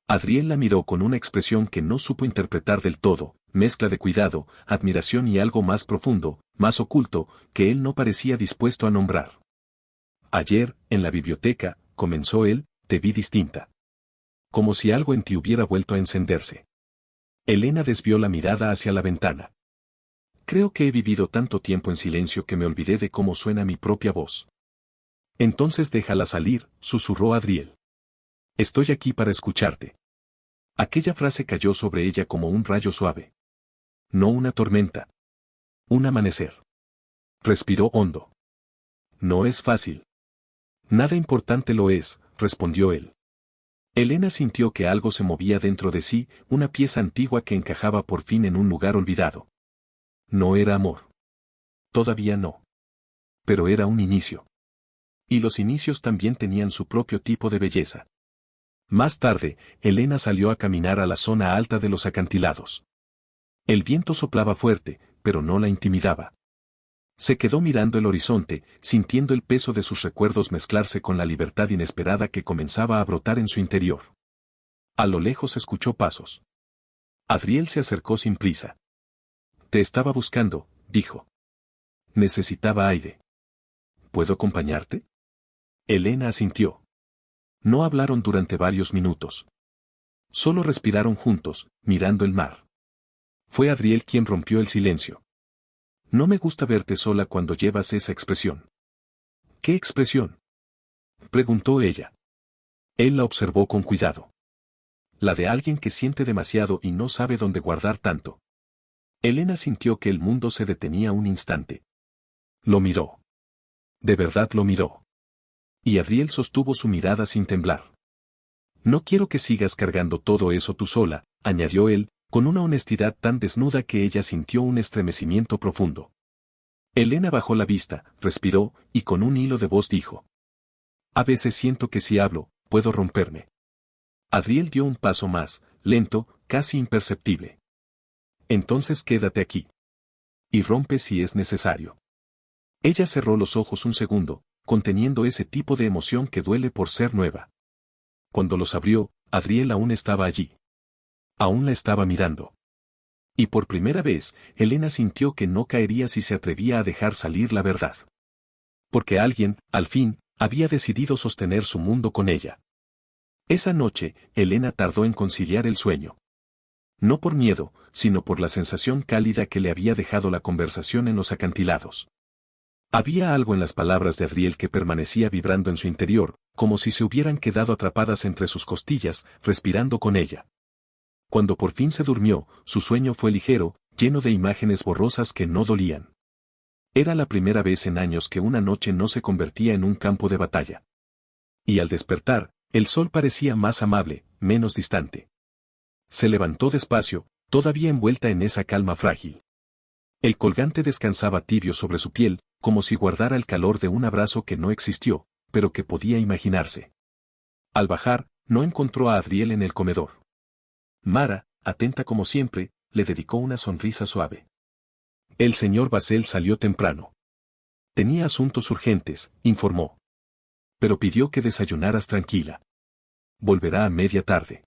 Adriel la miró con una expresión que no supo interpretar del todo, mezcla de cuidado, admiración y algo más profundo, más oculto, que él no parecía dispuesto a nombrar. Ayer, en la biblioteca, comenzó él, te vi distinta. Como si algo en ti hubiera vuelto a encenderse. Elena desvió la mirada hacia la ventana. Creo que he vivido tanto tiempo en silencio que me olvidé de cómo suena mi propia voz. Entonces déjala salir, susurró Adriel. Estoy aquí para escucharte. Aquella frase cayó sobre ella como un rayo suave. No una tormenta. Un amanecer. Respiró hondo. No es fácil. Nada importante lo es, respondió él. Elena sintió que algo se movía dentro de sí, una pieza antigua que encajaba por fin en un lugar olvidado. No era amor. Todavía no. Pero era un inicio. Y los inicios también tenían su propio tipo de belleza. Más tarde, Elena salió a caminar a la zona alta de los acantilados. El viento soplaba fuerte, pero no la intimidaba. Se quedó mirando el horizonte, sintiendo el peso de sus recuerdos mezclarse con la libertad inesperada que comenzaba a brotar en su interior. A lo lejos escuchó pasos. Adriel se acercó sin prisa. Te estaba buscando, dijo. Necesitaba aire. ¿Puedo acompañarte? Elena asintió. No hablaron durante varios minutos. Solo respiraron juntos, mirando el mar. Fue Adriel quien rompió el silencio. No me gusta verte sola cuando llevas esa expresión. ¿Qué expresión? Preguntó ella. Él la observó con cuidado. La de alguien que siente demasiado y no sabe dónde guardar tanto. Elena sintió que el mundo se detenía un instante. Lo miró. De verdad lo miró. Y Adriel sostuvo su mirada sin temblar. No quiero que sigas cargando todo eso tú sola, añadió él, con una honestidad tan desnuda que ella sintió un estremecimiento profundo. Elena bajó la vista, respiró, y con un hilo de voz dijo. A veces siento que si hablo, puedo romperme. Adriel dio un paso más, lento, casi imperceptible. Entonces quédate aquí. Y rompe si es necesario. Ella cerró los ojos un segundo, conteniendo ese tipo de emoción que duele por ser nueva. Cuando los abrió, Adriel aún estaba allí. Aún la estaba mirando. Y por primera vez, Elena sintió que no caería si se atrevía a dejar salir la verdad. Porque alguien, al fin, había decidido sostener su mundo con ella. Esa noche, Elena tardó en conciliar el sueño. No por miedo, sino por la sensación cálida que le había dejado la conversación en los acantilados. Había algo en las palabras de Adriel que permanecía vibrando en su interior, como si se hubieran quedado atrapadas entre sus costillas, respirando con ella. Cuando por fin se durmió, su sueño fue ligero, lleno de imágenes borrosas que no dolían. Era la primera vez en años que una noche no se convertía en un campo de batalla. Y al despertar, el sol parecía más amable, menos distante. Se levantó despacio, todavía envuelta en esa calma frágil. El colgante descansaba tibio sobre su piel, como si guardara el calor de un abrazo que no existió, pero que podía imaginarse. Al bajar, no encontró a Adriel en el comedor. Mara, atenta como siempre, le dedicó una sonrisa suave. El señor Basel salió temprano. Tenía asuntos urgentes, informó. Pero pidió que desayunaras tranquila. Volverá a media tarde.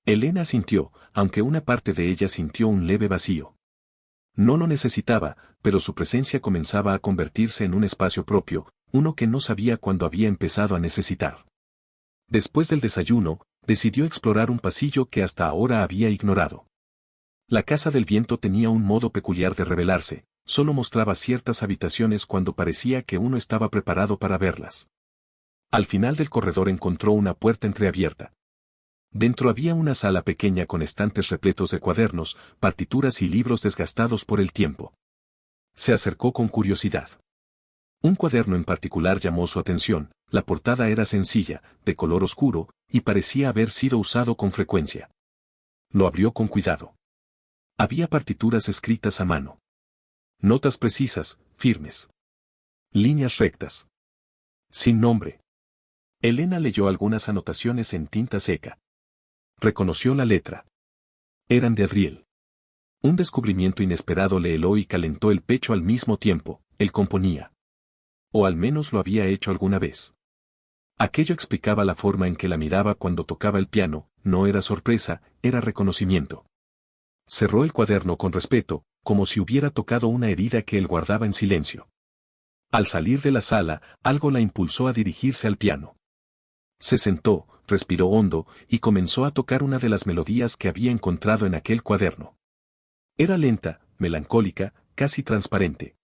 Elena asintió, aunque una parte de ella sintió un leve vacío. No lo necesitaba, pero su presencia comenzaba a convertirse en un espacio propio, uno que no sabía cuándo había empezado a necesitar. Después del desayuno, decidió explorar un pasillo que hasta ahora había ignorado. La Casa del Viento tenía un modo peculiar de revelarse, solo mostraba ciertas habitaciones cuando parecía que uno estaba preparado para verlas. Al final del corredor encontró una puerta entreabierta. Dentro había una sala pequeña con estantes repletos de cuadernos, partituras y libros desgastados por el tiempo. Se acercó con curiosidad. Un cuaderno en particular llamó su atención, la portada era sencilla, de color oscuro, y parecía haber sido usado con frecuencia. Lo abrió con cuidado. Había partituras escritas a mano. Notas precisas, firmes. Líneas rectas. Sin nombre. Elena leyó algunas anotaciones en tinta seca. Reconoció la letra. Eran de Adriel. Un descubrimiento inesperado le heló y calentó el pecho al mismo tiempo, él componía. O al menos lo había hecho alguna vez. Aquello explicaba la forma en que la miraba cuando tocaba el piano, no era sorpresa, era reconocimiento. Cerró el cuaderno con respeto, como si hubiera tocado una herida que él guardaba en silencio. Al salir de la sala, algo la impulsó a dirigirse al piano. Se sentó, respiró hondo, y comenzó a tocar una de las melodías que había encontrado en aquel cuaderno. Era lenta, melancólica, casi transparente.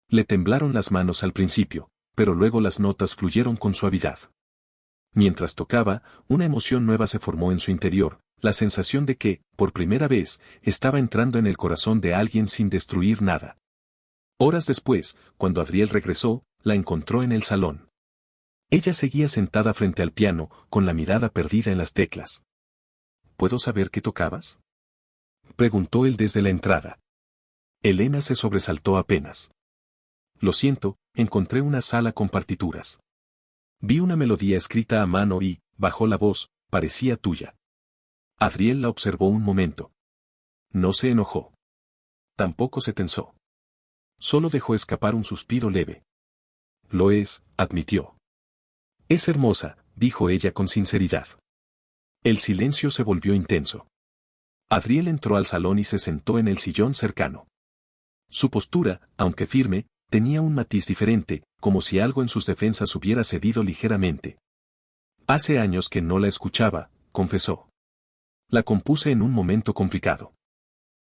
Le temblaron las manos al principio, pero luego las notas fluyeron con suavidad. Mientras tocaba, una emoción nueva se formó en su interior, la sensación de que, por primera vez, estaba entrando en el corazón de alguien sin destruir nada. Horas después, cuando Adriel regresó, la encontró en el salón. Ella seguía sentada frente al piano, con la mirada perdida en las teclas. ¿Puedo saber qué tocabas?, preguntó él desde la entrada. Elena se sobresaltó apenas. Lo siento, encontré una sala con partituras. Vi una melodía escrita a mano y, bajó la voz, parecía tuya. Adriel la observó un momento. No se enojó. Tampoco se tensó. Solo dejó escapar un suspiro leve. Lo es, admitió. Es hermosa, dijo ella con sinceridad. El silencio se volvió intenso. Adriel entró al salón y se sentó en el sillón cercano. Su postura, aunque firme, tenía un matiz diferente, como si algo en sus defensas hubiera cedido ligeramente. Hace años que no la escuchaba, confesó. La compuse en un momento complicado.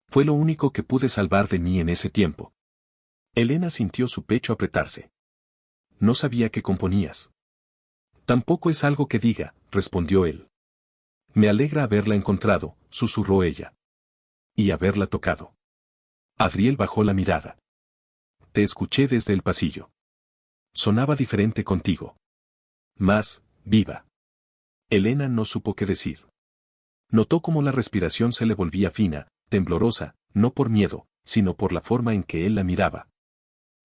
Fue lo único que pude salvar de mí en ese tiempo. Elena sintió su pecho apretarse. No sabía que componías. Tampoco es algo que diga, respondió él. Me alegra haberla encontrado, susurró ella. Y haberla tocado. Adriel bajó la mirada. Te escuché desde el pasillo. Sonaba diferente contigo. Más, viva. Elena no supo qué decir. Notó cómo la respiración se le volvía fina, temblorosa, no por miedo, sino por la forma en que él la miraba.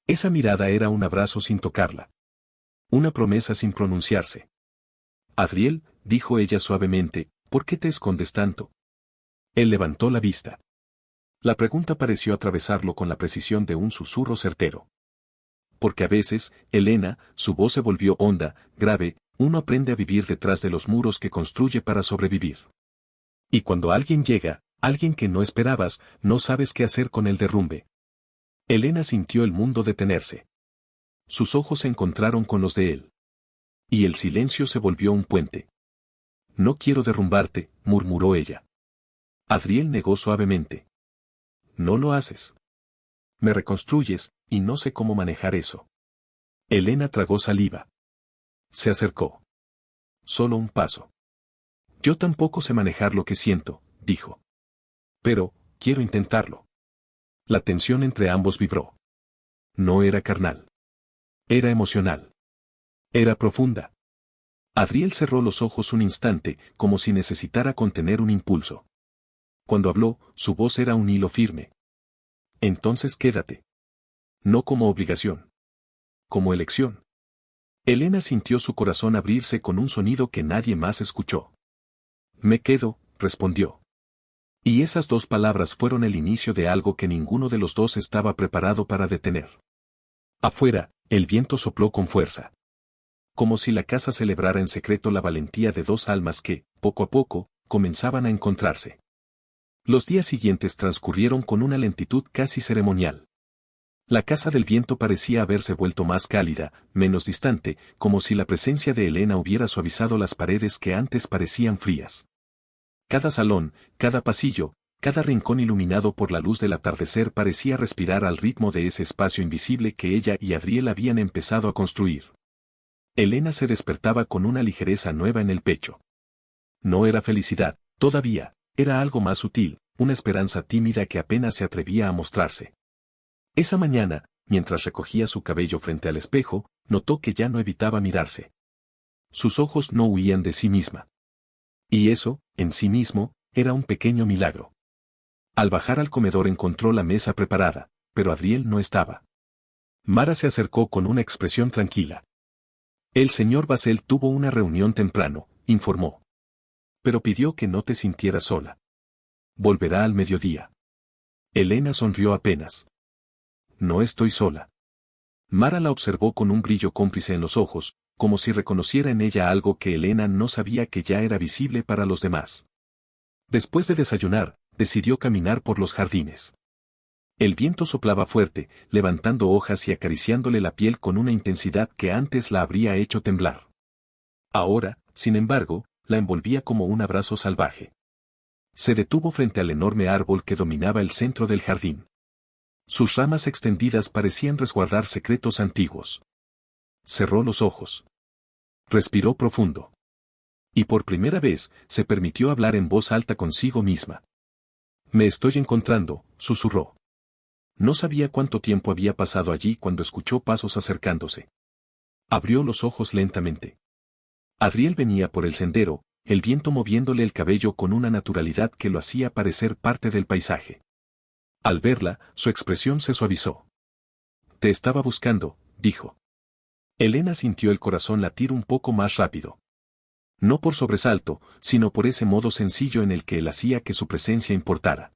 Esa mirada era un abrazo sin tocarla. Una promesa sin pronunciarse. Adriel, dijo ella suavemente, ¿por qué te escondes tanto? Él levantó la vista. La pregunta pareció atravesarlo con la precisión de un susurro certero. Porque a veces, Elena, su voz se volvió honda, grave, uno aprende a vivir detrás de los muros que construye para sobrevivir. Y cuando alguien llega, alguien que no esperabas, no sabes qué hacer con el derrumbe. Elena sintió el mundo detenerse. Sus ojos se encontraron con los de él. Y el silencio se volvió un puente. No quiero derrumbarte, murmuró ella. Adriel negó suavemente. No lo haces. Me reconstruyes, y no sé cómo manejar eso. Elena tragó saliva. Se acercó. Solo un paso. Yo tampoco sé manejar lo que siento, dijo. Pero, quiero intentarlo. La tensión entre ambos vibró. No era carnal. Era emocional. Era profunda. Adriel cerró los ojos un instante, como si necesitara contener un impulso. Cuando habló, su voz era un hilo firme. Entonces quédate. No como obligación. Como elección. Elena sintió su corazón abrirse con un sonido que nadie más escuchó. Me quedo, respondió. Y esas dos palabras fueron el inicio de algo que ninguno de los dos estaba preparado para detener. Afuera, el viento sopló con fuerza. Como si la casa celebrara en secreto la valentía de dos almas que, poco a poco, comenzaban a encontrarse. Los días siguientes transcurrieron con una lentitud casi ceremonial. La casa del viento parecía haberse vuelto más cálida, menos distante, como si la presencia de Elena hubiera suavizado las paredes que antes parecían frías. Cada salón, cada pasillo, cada rincón iluminado por la luz del atardecer parecía respirar al ritmo de ese espacio invisible que ella y Adriel habían empezado a construir. Elena se despertaba con una ligereza nueva en el pecho. No era felicidad, todavía, era algo más sutil, una esperanza tímida que apenas se atrevía a mostrarse. Esa mañana, mientras recogía su cabello frente al espejo, notó que ya no evitaba mirarse. Sus ojos no huían de sí misma. Y eso, en sí mismo, era un pequeño milagro. Al bajar al comedor encontró la mesa preparada, pero Adriel no estaba. Mara se acercó con una expresión tranquila. El señor Basel tuvo una reunión temprano, informó. Pero pidió que no te sintieras sola. Volverá al mediodía. Elena sonrió apenas. No estoy sola. Mara la observó con un brillo cómplice en los ojos, como si reconociera en ella algo que Elena no sabía que ya era visible para los demás. Después de desayunar, decidió caminar por los jardines. El viento soplaba fuerte, levantando hojas y acariciándole la piel con una intensidad que antes la habría hecho temblar. Ahora, sin embargo, la envolvía como un abrazo salvaje. Se detuvo frente al enorme árbol que dominaba el centro del jardín. Sus ramas extendidas parecían resguardar secretos antiguos. Cerró los ojos. Respiró profundo. Y por primera vez, se permitió hablar en voz alta consigo misma. Me estoy encontrando, susurró. No sabía cuánto tiempo había pasado allí cuando escuchó pasos acercándose. Abrió los ojos lentamente. Adriel venía por el sendero, el viento moviéndole el cabello con una naturalidad que lo hacía parecer parte del paisaje. Al verla, su expresión se suavizó. Te estaba buscando, dijo. Elena sintió el corazón latir un poco más rápido. No por sobresalto, sino por ese modo sencillo en el que él hacía que su presencia importara.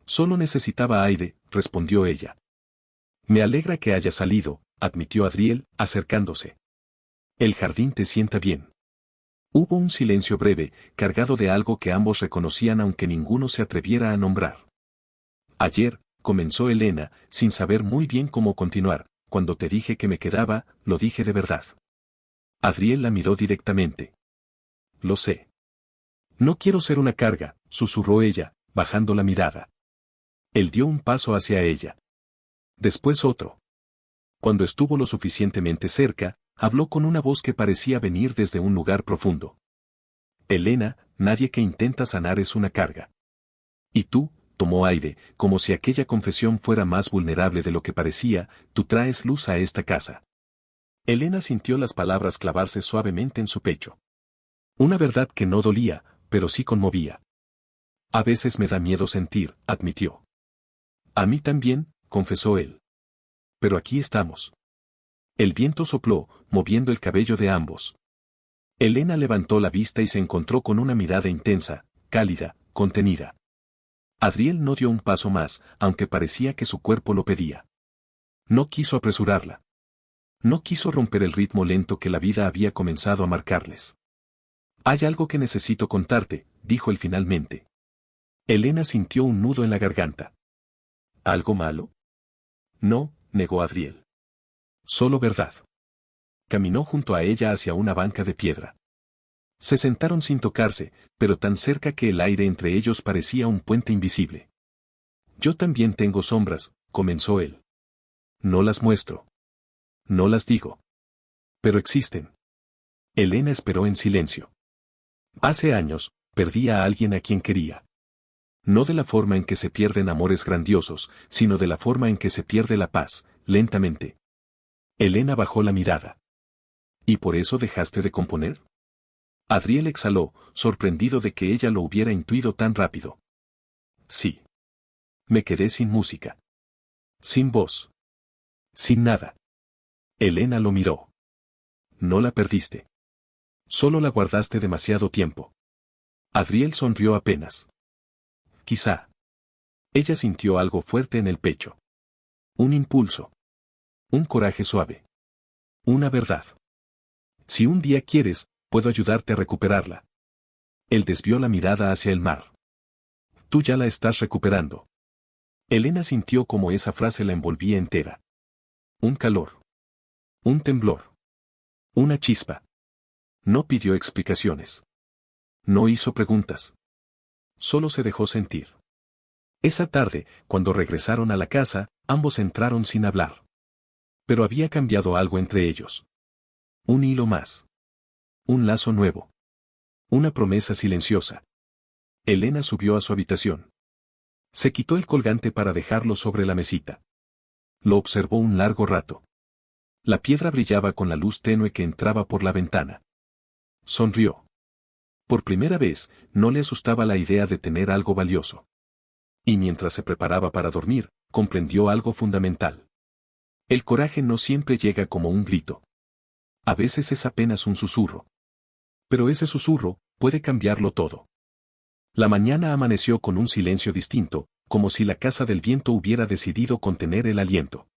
Solo necesitaba aire, respondió ella. Me alegra que haya salido, admitió Adriel, acercándose. El jardín te sienta bien. Hubo un silencio breve, cargado de algo que ambos reconocían aunque ninguno se atreviera a nombrar. Ayer, comenzó Elena, sin saber muy bien cómo continuar, cuando te dije que me quedaba, lo dije de verdad. Adriel la miró directamente. Lo sé. No quiero ser una carga, susurró ella, bajando la mirada. Él dio un paso hacia ella. Después otro. Cuando estuvo lo suficientemente cerca, habló con una voz que parecía venir desde un lugar profundo. Elena, nadie que intenta sanar es una carga. Y tú, tomó aire, como si aquella confesión fuera más vulnerable de lo que parecía, tú traes luz a esta casa. Elena sintió las palabras clavarse suavemente en su pecho. Una verdad que no dolía, pero sí conmovía. A veces me da miedo sentir, admitió. A mí también, confesó él. Pero aquí estamos. El viento sopló, moviendo el cabello de ambos. Elena levantó la vista y se encontró con una mirada intensa, cálida, contenida. Adriel no dio un paso más, aunque parecía que su cuerpo lo pedía. No quiso apresurarla. No quiso romper el ritmo lento que la vida había comenzado a marcarles. Hay algo que necesito contarte, dijo él finalmente. Elena sintió un nudo en la garganta. ¿Algo malo? No, negó Adriel. Solo verdad. Caminó junto a ella hacia una banca de piedra. Se sentaron sin tocarse, pero tan cerca que el aire entre ellos parecía un puente invisible. Yo también tengo sombras, comenzó él. No las muestro. No las digo. Pero existen. Elena esperó en silencio. Hace años, perdí a alguien a quien quería. No de la forma en que se pierden amores grandiosos, sino de la forma en que se pierde la paz, lentamente. Elena bajó la mirada. ¿Y por eso dejaste de componer? Adriel exhaló, sorprendido de que ella lo hubiera intuido tan rápido. Sí. Me quedé sin música. Sin voz. Sin nada. Elena lo miró. No la perdiste. Solo la guardaste demasiado tiempo. Adriel sonrió apenas. Quizá. Ella sintió algo fuerte en el pecho. Un impulso. Un coraje suave. Una verdad. Si un día quieres, puedo ayudarte a recuperarla. Él desvió la mirada hacia el mar. Tú ya la estás recuperando. Elena sintió como esa frase la envolvía entera. Un calor. Un temblor. Una chispa. No pidió explicaciones. No hizo preguntas. Solo se dejó sentir. Esa tarde, cuando regresaron a la casa, ambos entraron sin hablar. Pero había cambiado algo entre ellos. Un hilo más. Un lazo nuevo. Una promesa silenciosa. Elena subió a su habitación. Se quitó el colgante para dejarlo sobre la mesita. Lo observó un largo rato. La piedra brillaba con la luz tenue que entraba por la ventana. Sonrió. Por primera vez, no le asustaba la idea de tener algo valioso. Y mientras se preparaba para dormir, comprendió algo fundamental. El coraje no siempre llega como un grito. A veces es apenas un susurro. Pero ese susurro puede cambiarlo todo. La mañana amaneció con un silencio distinto, como si la casa del viento hubiera decidido contener el aliento.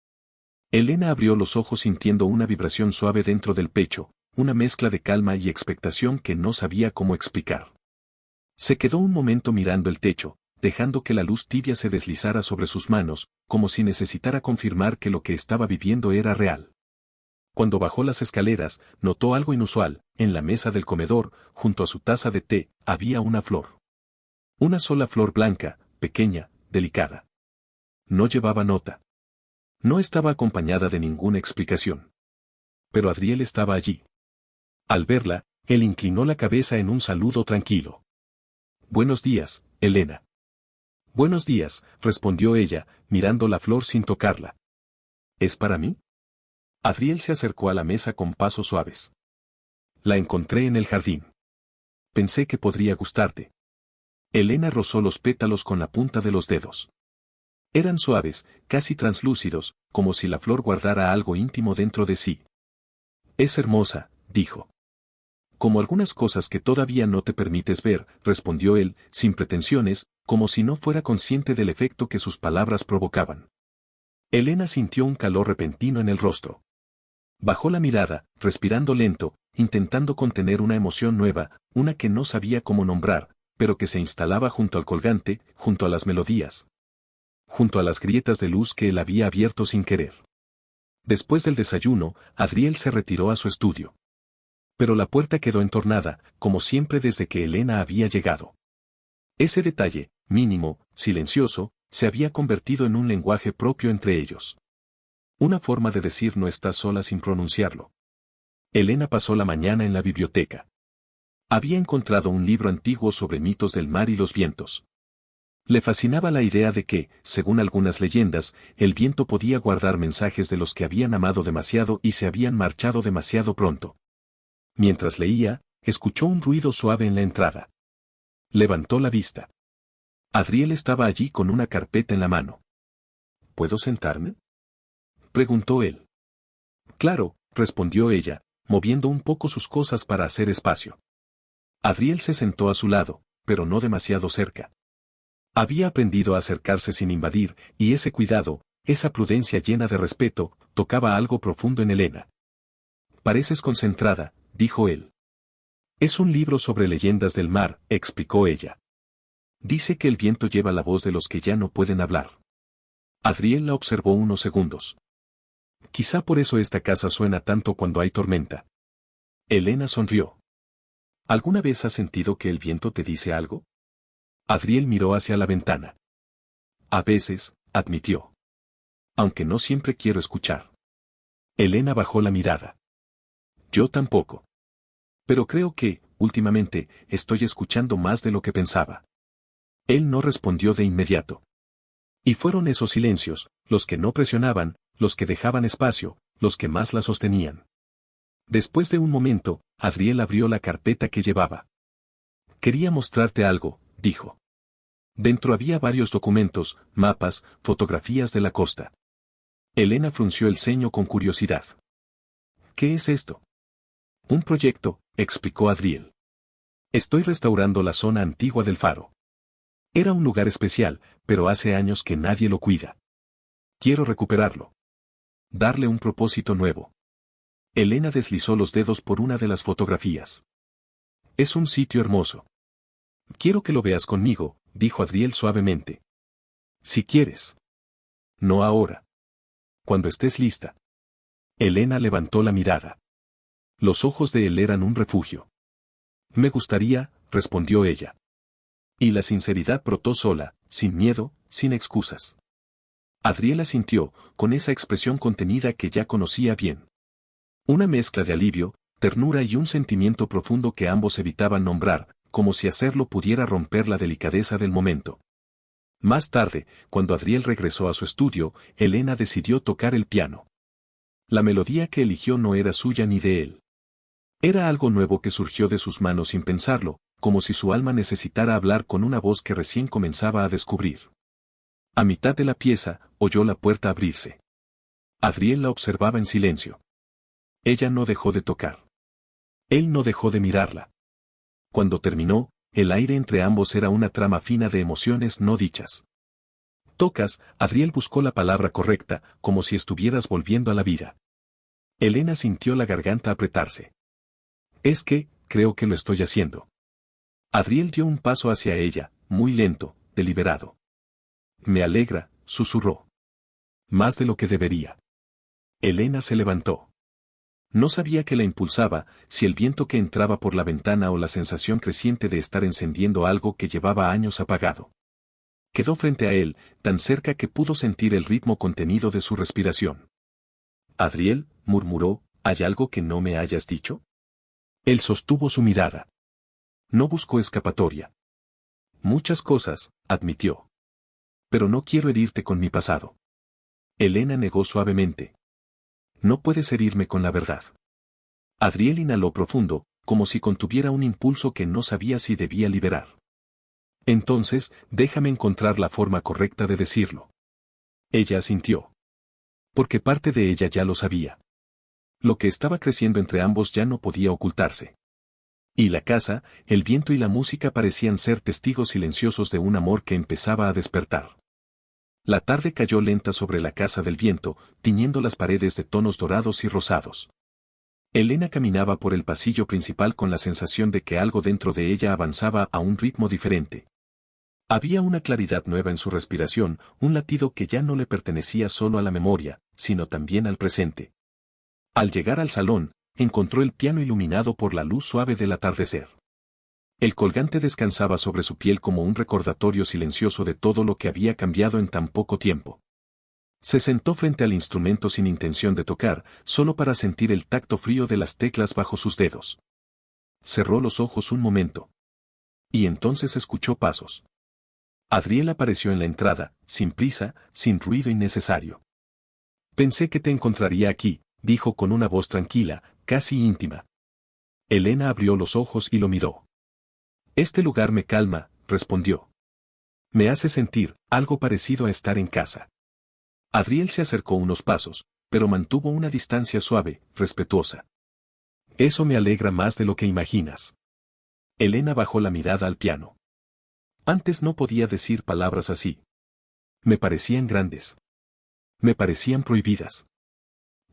Elena abrió los ojos sintiendo una vibración suave dentro del pecho, una mezcla de calma y expectación que no sabía cómo explicar. Se quedó un momento mirando el techo, dejando que la luz tibia se deslizara sobre sus manos, como si necesitara confirmar que lo que estaba viviendo era real. Cuando bajó las escaleras, notó algo inusual. En la mesa del comedor, junto a su taza de té, había una flor. Una sola flor blanca, pequeña, delicada. No llevaba nota. No estaba acompañada de ninguna explicación. Pero Adriel estaba allí. Al verla, él inclinó la cabeza en un saludo tranquilo. Buenos días, Elena. Buenos días, respondió ella, mirando la flor sin tocarla. ¿Es para mí? Adriel se acercó a la mesa con pasos suaves. La encontré en el jardín. Pensé que podría gustarte. Elena rozó los pétalos con la punta de los dedos. Eran suaves, casi translúcidos, como si la flor guardara algo íntimo dentro de sí. Es hermosa, dijo. Como algunas cosas que todavía no te permites ver, respondió él, sin pretensiones, como si no fuera consciente del efecto que sus palabras provocaban. Elena sintió un calor repentino en el rostro. Bajó la mirada, respirando lento, intentando contener una emoción nueva, una que no sabía cómo nombrar, pero que se instalaba junto al colgante, junto a las melodías. Junto a las grietas de luz que él había abierto sin querer. Después del desayuno, Adriel se retiró a su estudio. Pero la puerta quedó entornada, como siempre desde que Elena había llegado. Ese detalle, mínimo, silencioso, se había convertido en un lenguaje propio entre ellos. Una forma de decir no estás sola sin pronunciarlo. Elena pasó la mañana en la biblioteca. Había encontrado un libro antiguo sobre mitos del mar y los vientos. Le fascinaba la idea de que, según algunas leyendas, el viento podía guardar mensajes de los que habían amado demasiado y se habían marchado demasiado pronto. Mientras leía, escuchó un ruido suave en la entrada. Levantó la vista. Adriel estaba allí con una carpeta en la mano. ¿Puedo sentarme? preguntó él. Claro, respondió ella, moviendo un poco sus cosas para hacer espacio. Adriel se sentó a su lado, pero no demasiado cerca. Había aprendido a acercarse sin invadir, y ese cuidado, esa prudencia llena de respeto, tocaba algo profundo en Elena. Pareces concentrada, dijo él. Es un libro sobre leyendas del mar, explicó ella. Dice que el viento lleva la voz de los que ya no pueden hablar. Adriel la observó unos segundos. Quizá por eso esta casa suena tanto cuando hay tormenta. Elena sonrió. ¿Alguna vez has sentido que el viento te dice algo? Adriel miró hacia la ventana. A veces, admitió. Aunque no siempre quiero escuchar. Elena bajó la mirada. Yo tampoco. Pero creo que, últimamente, estoy escuchando más de lo que pensaba. Él no respondió de inmediato. Y fueron esos silencios, los que no presionaban, los que dejaban espacio, los que más la sostenían. Después de un momento, Adriel abrió la carpeta que llevaba. Quería mostrarte algo, dijo. Dentro había varios documentos, mapas, fotografías de la costa. Elena frunció el ceño con curiosidad. ¿Qué es esto? Un proyecto, explicó Adriel. Estoy restaurando la zona antigua del faro. Era un lugar especial, pero hace años que nadie lo cuida. Quiero recuperarlo. Darle un propósito nuevo. Elena deslizó los dedos por una de las fotografías. Es un sitio hermoso. Quiero que lo veas conmigo, dijo Adriel suavemente. Si quieres. No ahora. Cuando estés lista. Elena levantó la mirada. Los ojos de él eran un refugio. Me gustaría, respondió ella. Y la sinceridad brotó sola, sin miedo, sin excusas. Adriel asintió, con esa expresión contenida que ya conocía bien. Una mezcla de alivio, ternura y un sentimiento profundo que ambos evitaban nombrar, como si hacerlo pudiera romper la delicadeza del momento. Más tarde, cuando Adriel regresó a su estudio, Elena decidió tocar el piano. La melodía que eligió no era suya ni de él. Era algo nuevo que surgió de sus manos sin pensarlo, como si su alma necesitara hablar con una voz que recién comenzaba a descubrir. A mitad de la pieza, oyó la puerta abrirse. Adriel la observaba en silencio. Ella no dejó de tocar. Él no dejó de mirarla. Cuando terminó, el aire entre ambos era una trama fina de emociones no dichas. Tocas, Adriel buscó la palabra correcta, como si estuvieras volviendo a la vida. Elena sintió la garganta apretarse. Es que, creo que lo estoy haciendo. Adriel dio un paso hacia ella, muy lento, deliberado. Me alegra, susurró. Más de lo que debería. Elena se levantó. No sabía qué la impulsaba, si el viento que entraba por la ventana o la sensación creciente de estar encendiendo algo que llevaba años apagado. Quedó frente a él, tan cerca que pudo sentir el ritmo contenido de su respiración. Adriel, murmuró, ¿hay algo que no me hayas dicho? Él sostuvo su mirada. No buscó escapatoria. Muchas cosas, admitió. Pero no quiero herirte con mi pasado. Elena negó suavemente. No puedes herirme con la verdad. Adriel inhaló profundo, como si contuviera un impulso que no sabía si debía liberar. Entonces, déjame encontrar la forma correcta de decirlo. Ella asintió. Porque parte de ella ya lo sabía. Lo que estaba creciendo entre ambos ya no podía ocultarse. Y la casa, el viento y la música parecían ser testigos silenciosos de un amor que empezaba a despertar. La tarde cayó lenta sobre la casa del viento, tiñendo las paredes de tonos dorados y rosados. Elena caminaba por el pasillo principal con la sensación de que algo dentro de ella avanzaba a un ritmo diferente. Había una claridad nueva en su respiración, un latido que ya no le pertenecía solo a la memoria, sino también al presente. Al llegar al salón, encontró el piano iluminado por la luz suave del atardecer. El colgante descansaba sobre su piel como un recordatorio silencioso de todo lo que había cambiado en tan poco tiempo. Se sentó frente al instrumento sin intención de tocar, solo para sentir el tacto frío de las teclas bajo sus dedos. Cerró los ojos un momento. Y entonces escuchó pasos. Adriel apareció en la entrada, sin prisa, sin ruido innecesario. Pensé que te encontraría aquí, dijo con una voz tranquila, casi íntima. Elena abrió los ojos y lo miró. Este lugar me calma, respondió. Me hace sentir algo parecido a estar en casa. Adriel se acercó unos pasos, pero mantuvo una distancia suave, respetuosa. Eso me alegra más de lo que imaginas. Elena bajó la mirada al piano. Antes no podía decir palabras así. Me parecían grandes. Me parecían prohibidas.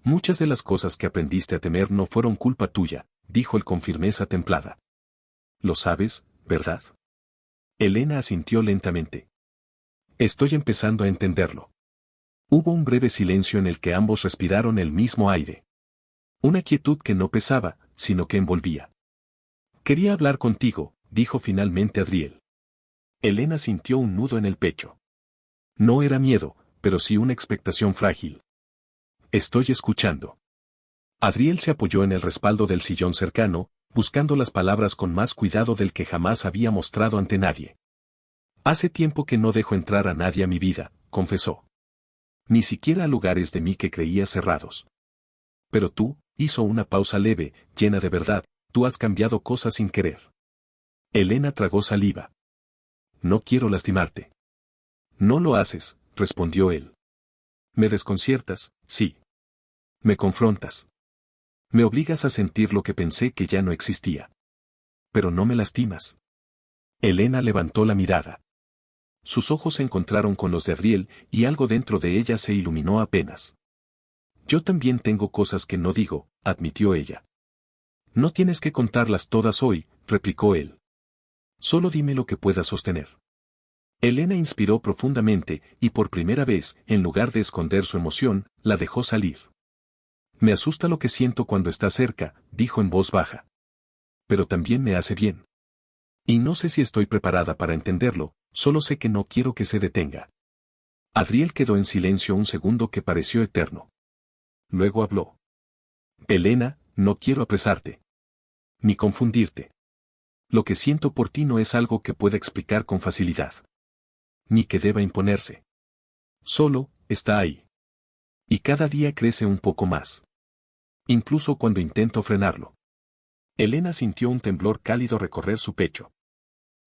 Muchas de las cosas que aprendiste a temer no fueron culpa tuya, dijo él con firmeza templada. Lo sabes, ¿verdad? Elena asintió lentamente. Estoy empezando a entenderlo. Hubo un breve silencio en el que ambos respiraron el mismo aire. Una quietud que no pesaba, sino que envolvía. Quería hablar contigo, dijo finalmente Adriel. Elena sintió un nudo en el pecho. No era miedo, pero sí una expectación frágil. Estoy escuchando. Adriel se apoyó en el respaldo del sillón cercano, buscando las palabras con más cuidado del que jamás había mostrado ante nadie. Hace tiempo que no dejo entrar a nadie a mi vida, confesó. Ni siquiera a lugares de mí que creía cerrados. Pero tú, hizo una pausa leve, llena de verdad, tú has cambiado cosas sin querer. Elena tragó saliva. No quiero lastimarte. No lo haces, respondió él. Me desconciertas, sí. Me confrontas. Me obligas a sentir lo que pensé que ya no existía. Pero no me lastimas. Elena levantó la mirada. Sus ojos se encontraron con los de Adriel y algo dentro de ella se iluminó apenas. Yo también tengo cosas que no digo, admitió ella. No tienes que contarlas todas hoy, replicó él. Solo dime lo que puedas sostener. Elena inspiró profundamente y por primera vez, en lugar de esconder su emoción, la dejó salir. Me asusta lo que siento cuando está cerca, dijo en voz baja. Pero también me hace bien. Y no sé si estoy preparada para entenderlo, solo sé que no quiero que se detenga. Adriel quedó en silencio un segundo que pareció eterno. Luego habló. Elena, no quiero apresarte. Ni confundirte. Lo que siento por ti no es algo que pueda explicar con facilidad. Ni que deba imponerse. Solo, está ahí. Y cada día crece un poco más. Incluso cuando intento frenarlo. Elena sintió un temblor cálido recorrer su pecho.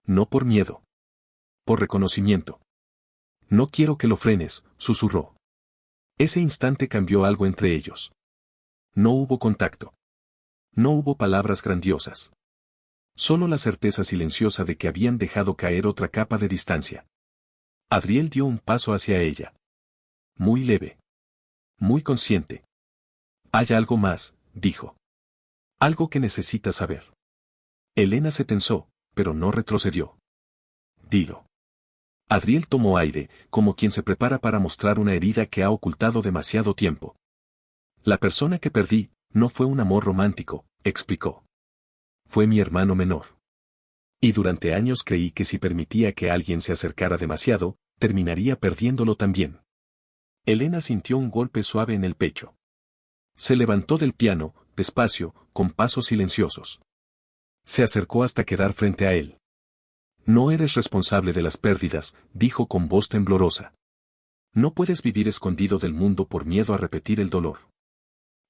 No por miedo. Por reconocimiento. No quiero que lo frenes, susurró. Ese instante cambió algo entre ellos. No hubo contacto. No hubo palabras grandiosas. Solo la certeza silenciosa de que habían dejado caer otra capa de distancia. Adriel dio un paso hacia ella. Muy leve. Muy consciente. Hay algo más, dijo. Algo que necesitas saber. Elena se tensó, pero no retrocedió. Dilo. Adriel tomó aire, como quien se prepara para mostrar una herida que ha ocultado demasiado tiempo. La persona que perdí, no fue un amor romántico, explicó. Fue mi hermano menor. Y durante años creí que si permitía que alguien se acercara demasiado, terminaría perdiéndolo también. Elena sintió un golpe suave en el pecho. Se levantó del piano, despacio, con pasos silenciosos. Se acercó hasta quedar frente a él. No eres responsable de las pérdidas, dijo con voz temblorosa. No puedes vivir escondido del mundo por miedo a repetir el dolor.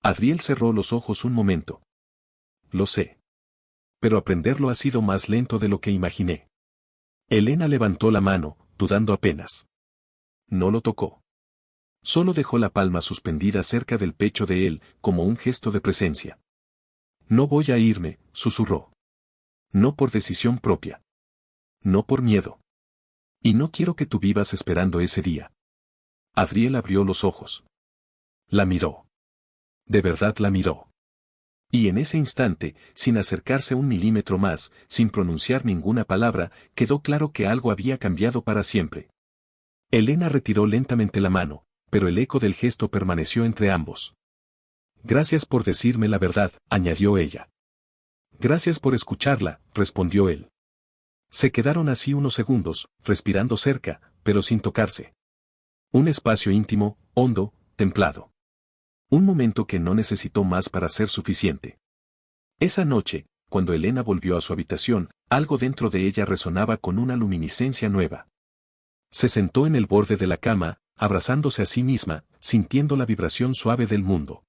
Adriel cerró los ojos un momento. Lo sé. Pero aprenderlo ha sido más lento de lo que imaginé. Elena levantó la mano, dudando apenas. No lo tocó. Solo dejó la palma suspendida cerca del pecho de él, como un gesto de presencia. No voy a irme, susurró. No por decisión propia. No por miedo. Y no quiero que tú vivas esperando ese día. Adriel abrió los ojos. La miró. De verdad la miró. Y en ese instante, sin acercarse un milímetro más, sin pronunciar ninguna palabra, quedó claro que algo había cambiado para siempre. Elena retiró lentamente la mano, pero el eco del gesto permaneció entre ambos. Gracias por decirme la verdad, añadió ella. Gracias por escucharla, respondió él. Se quedaron así unos segundos, respirando cerca, pero sin tocarse. Un espacio íntimo, hondo, templado. Un momento que no necesitó más para ser suficiente. Esa noche, cuando Elena volvió a su habitación, algo dentro de ella resonaba con una luminiscencia nueva. Se sentó en el borde de la cama, abrazándose a sí misma, sintiendo la vibración suave del mundo.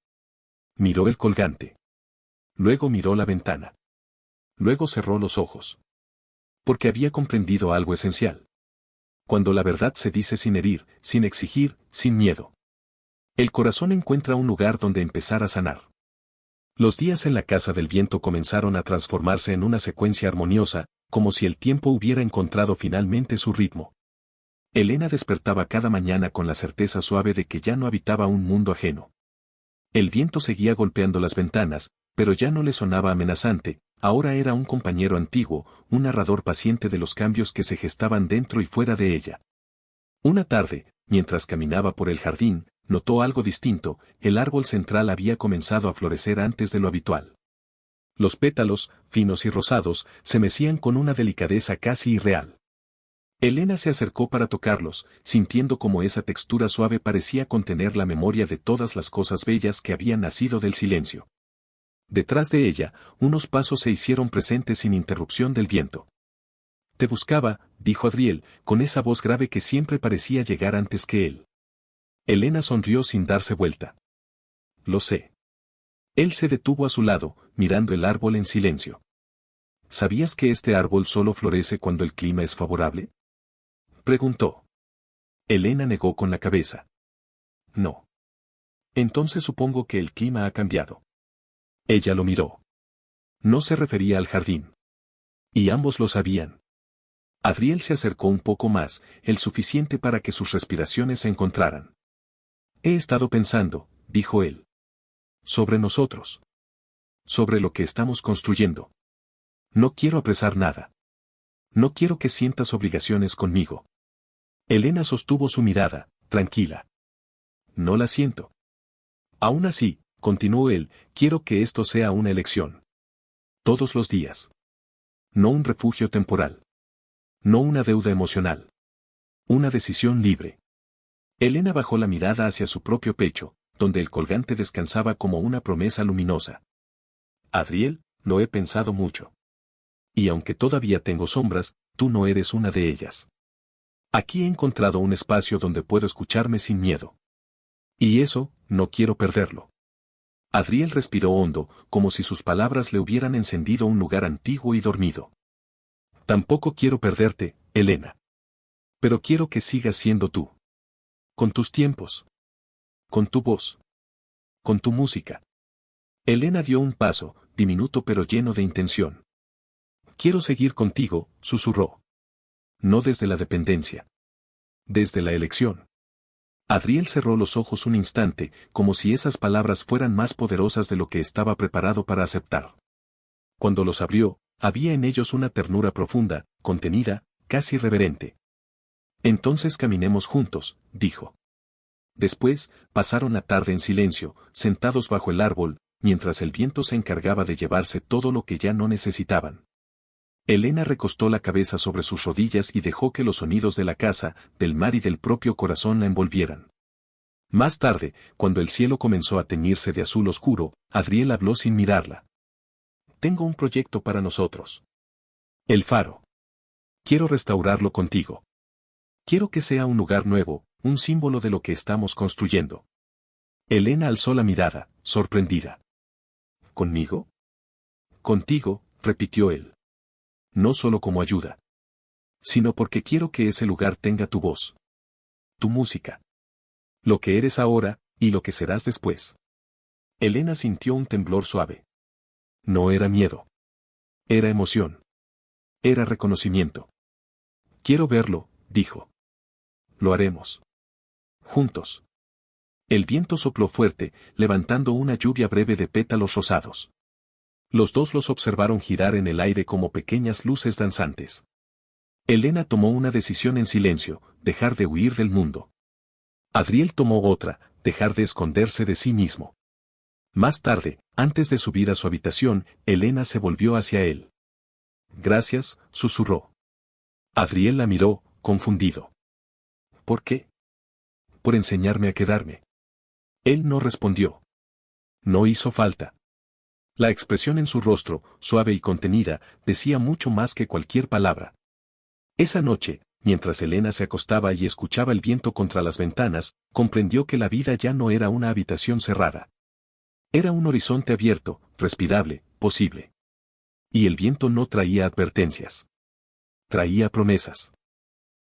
Miró el colgante. Luego miró la ventana. Luego cerró los ojos. Porque había comprendido algo esencial. Cuando la verdad se dice sin herir, sin exigir, sin miedo. El corazón encuentra un lugar donde empezar a sanar. Los días en la casa del viento comenzaron a transformarse en una secuencia armoniosa, como si el tiempo hubiera encontrado finalmente su ritmo. Elena despertaba cada mañana con la certeza suave de que ya no habitaba un mundo ajeno. El viento seguía golpeando las ventanas, pero ya no le sonaba amenazante, ahora era un compañero antiguo, un narrador paciente de los cambios que se gestaban dentro y fuera de ella. Una tarde, mientras caminaba por el jardín, notó algo distinto: el árbol central había comenzado a florecer antes de lo habitual. Los pétalos, finos y rosados, se mecían con una delicadeza casi irreal. Elena se acercó para tocarlos, sintiendo cómo esa textura suave parecía contener la memoria de todas las cosas bellas que habían nacido del silencio. Detrás de ella, unos pasos se hicieron presentes sin interrupción del viento. «Te buscaba», dijo Adriel, con esa voz grave que siempre parecía llegar antes que él. Elena sonrió sin darse vuelta. «Lo sé». Él se detuvo a su lado, mirando el árbol en silencio. «¿Sabías que este árbol solo florece cuando el clima es favorable?», preguntó. Elena negó con la cabeza. «No». «Entonces supongo que el clima ha cambiado». Ella lo miró. No se refería al jardín. Y ambos lo sabían. Adriel se acercó un poco más, el suficiente para que sus respiraciones se encontraran. «He estado pensando», dijo él. «Sobre nosotros. Sobre lo que estamos construyendo. No quiero apresar nada. No quiero que sientas obligaciones conmigo». Elena sostuvo su mirada, tranquila. «No la siento». «Aún así», continuó él, «quiero que esto sea una elección. Todos los días. No un refugio temporal. No una deuda emocional. Una decisión libre». Elena bajó la mirada hacia su propio pecho, donde el colgante descansaba como una promesa luminosa. «Adriel, lo he pensado mucho. Y aunque todavía tengo sombras, tú no eres una de ellas. Aquí he encontrado un espacio donde puedo escucharme sin miedo. Y eso, no quiero perderlo». Adriel respiró hondo, como si sus palabras le hubieran encendido un lugar antiguo y dormido. «Tampoco quiero perderte, Elena. Pero quiero que sigas siendo tú. Con tus tiempos. Con tu voz. Con tu música». Elena dio un paso, diminuto pero lleno de intención. «Quiero seguir contigo», susurró. «No desde la dependencia. Desde la elección». Adriel cerró los ojos un instante, como si esas palabras fueran más poderosas de lo que estaba preparado para aceptar. Cuando los abrió, había en ellos una ternura profunda, contenida, casi reverente. «Entonces caminemos juntos», dijo. Después, pasaron la tarde en silencio, sentados bajo el árbol, mientras el viento se encargaba de llevarse todo lo que ya no necesitaban. Elena recostó la cabeza sobre sus rodillas y dejó que los sonidos de la casa, del mar y del propio corazón la envolvieran. Más tarde, cuando el cielo comenzó a teñirse de azul oscuro, Adriel habló sin mirarla. «Tengo un proyecto para nosotros. El faro. Quiero restaurarlo contigo. Quiero que sea un lugar nuevo, un símbolo de lo que estamos construyendo». Elena alzó la mirada, sorprendida. «¿Conmigo?». «Contigo», repitió él. «No solo como ayuda. Sino porque quiero que ese lugar tenga tu voz. Tu música. Lo que eres ahora, y lo que serás después». Elena sintió un temblor suave. No era miedo. Era emoción. Era reconocimiento. «Quiero verlo», dijo. «Lo haremos. Juntos». El viento sopló fuerte, levantando una lluvia breve de pétalos rosados. Los dos los observaron girar en el aire como pequeñas luces danzantes. Elena tomó una decisión en silencio: dejar de huir del mundo. Adriel tomó otra: dejar de esconderse de sí mismo. Más tarde, antes de subir a su habitación, Elena se volvió hacia él. «Gracias», susurró. Adriel la miró, confundido. «¿Por qué?». «Por enseñarme a quedarme». Él no respondió. No hizo falta. La expresión en su rostro, suave y contenida, decía mucho más que cualquier palabra. Esa noche, mientras Elena se acostaba y escuchaba el viento contra las ventanas, comprendió que la vida ya no era una habitación cerrada. Era un horizonte abierto, respirable, posible. Y el viento no traía advertencias. Traía promesas.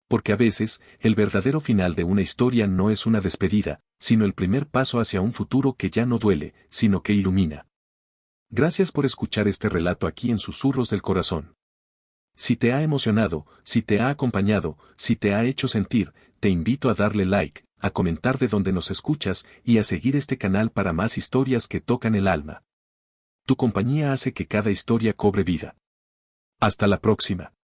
Porque a veces, el verdadero final de una historia no es una despedida, sino el primer paso hacia un futuro que ya no duele, sino que ilumina. Gracias por escuchar este relato aquí en Susurros del Corazón. Si te ha emocionado, si te ha acompañado, si te ha hecho sentir, te invito a darle like, a comentar de donde nos escuchas y a seguir este canal para más historias que tocan el alma. Tu compañía hace que cada historia cobre vida. Hasta la próxima.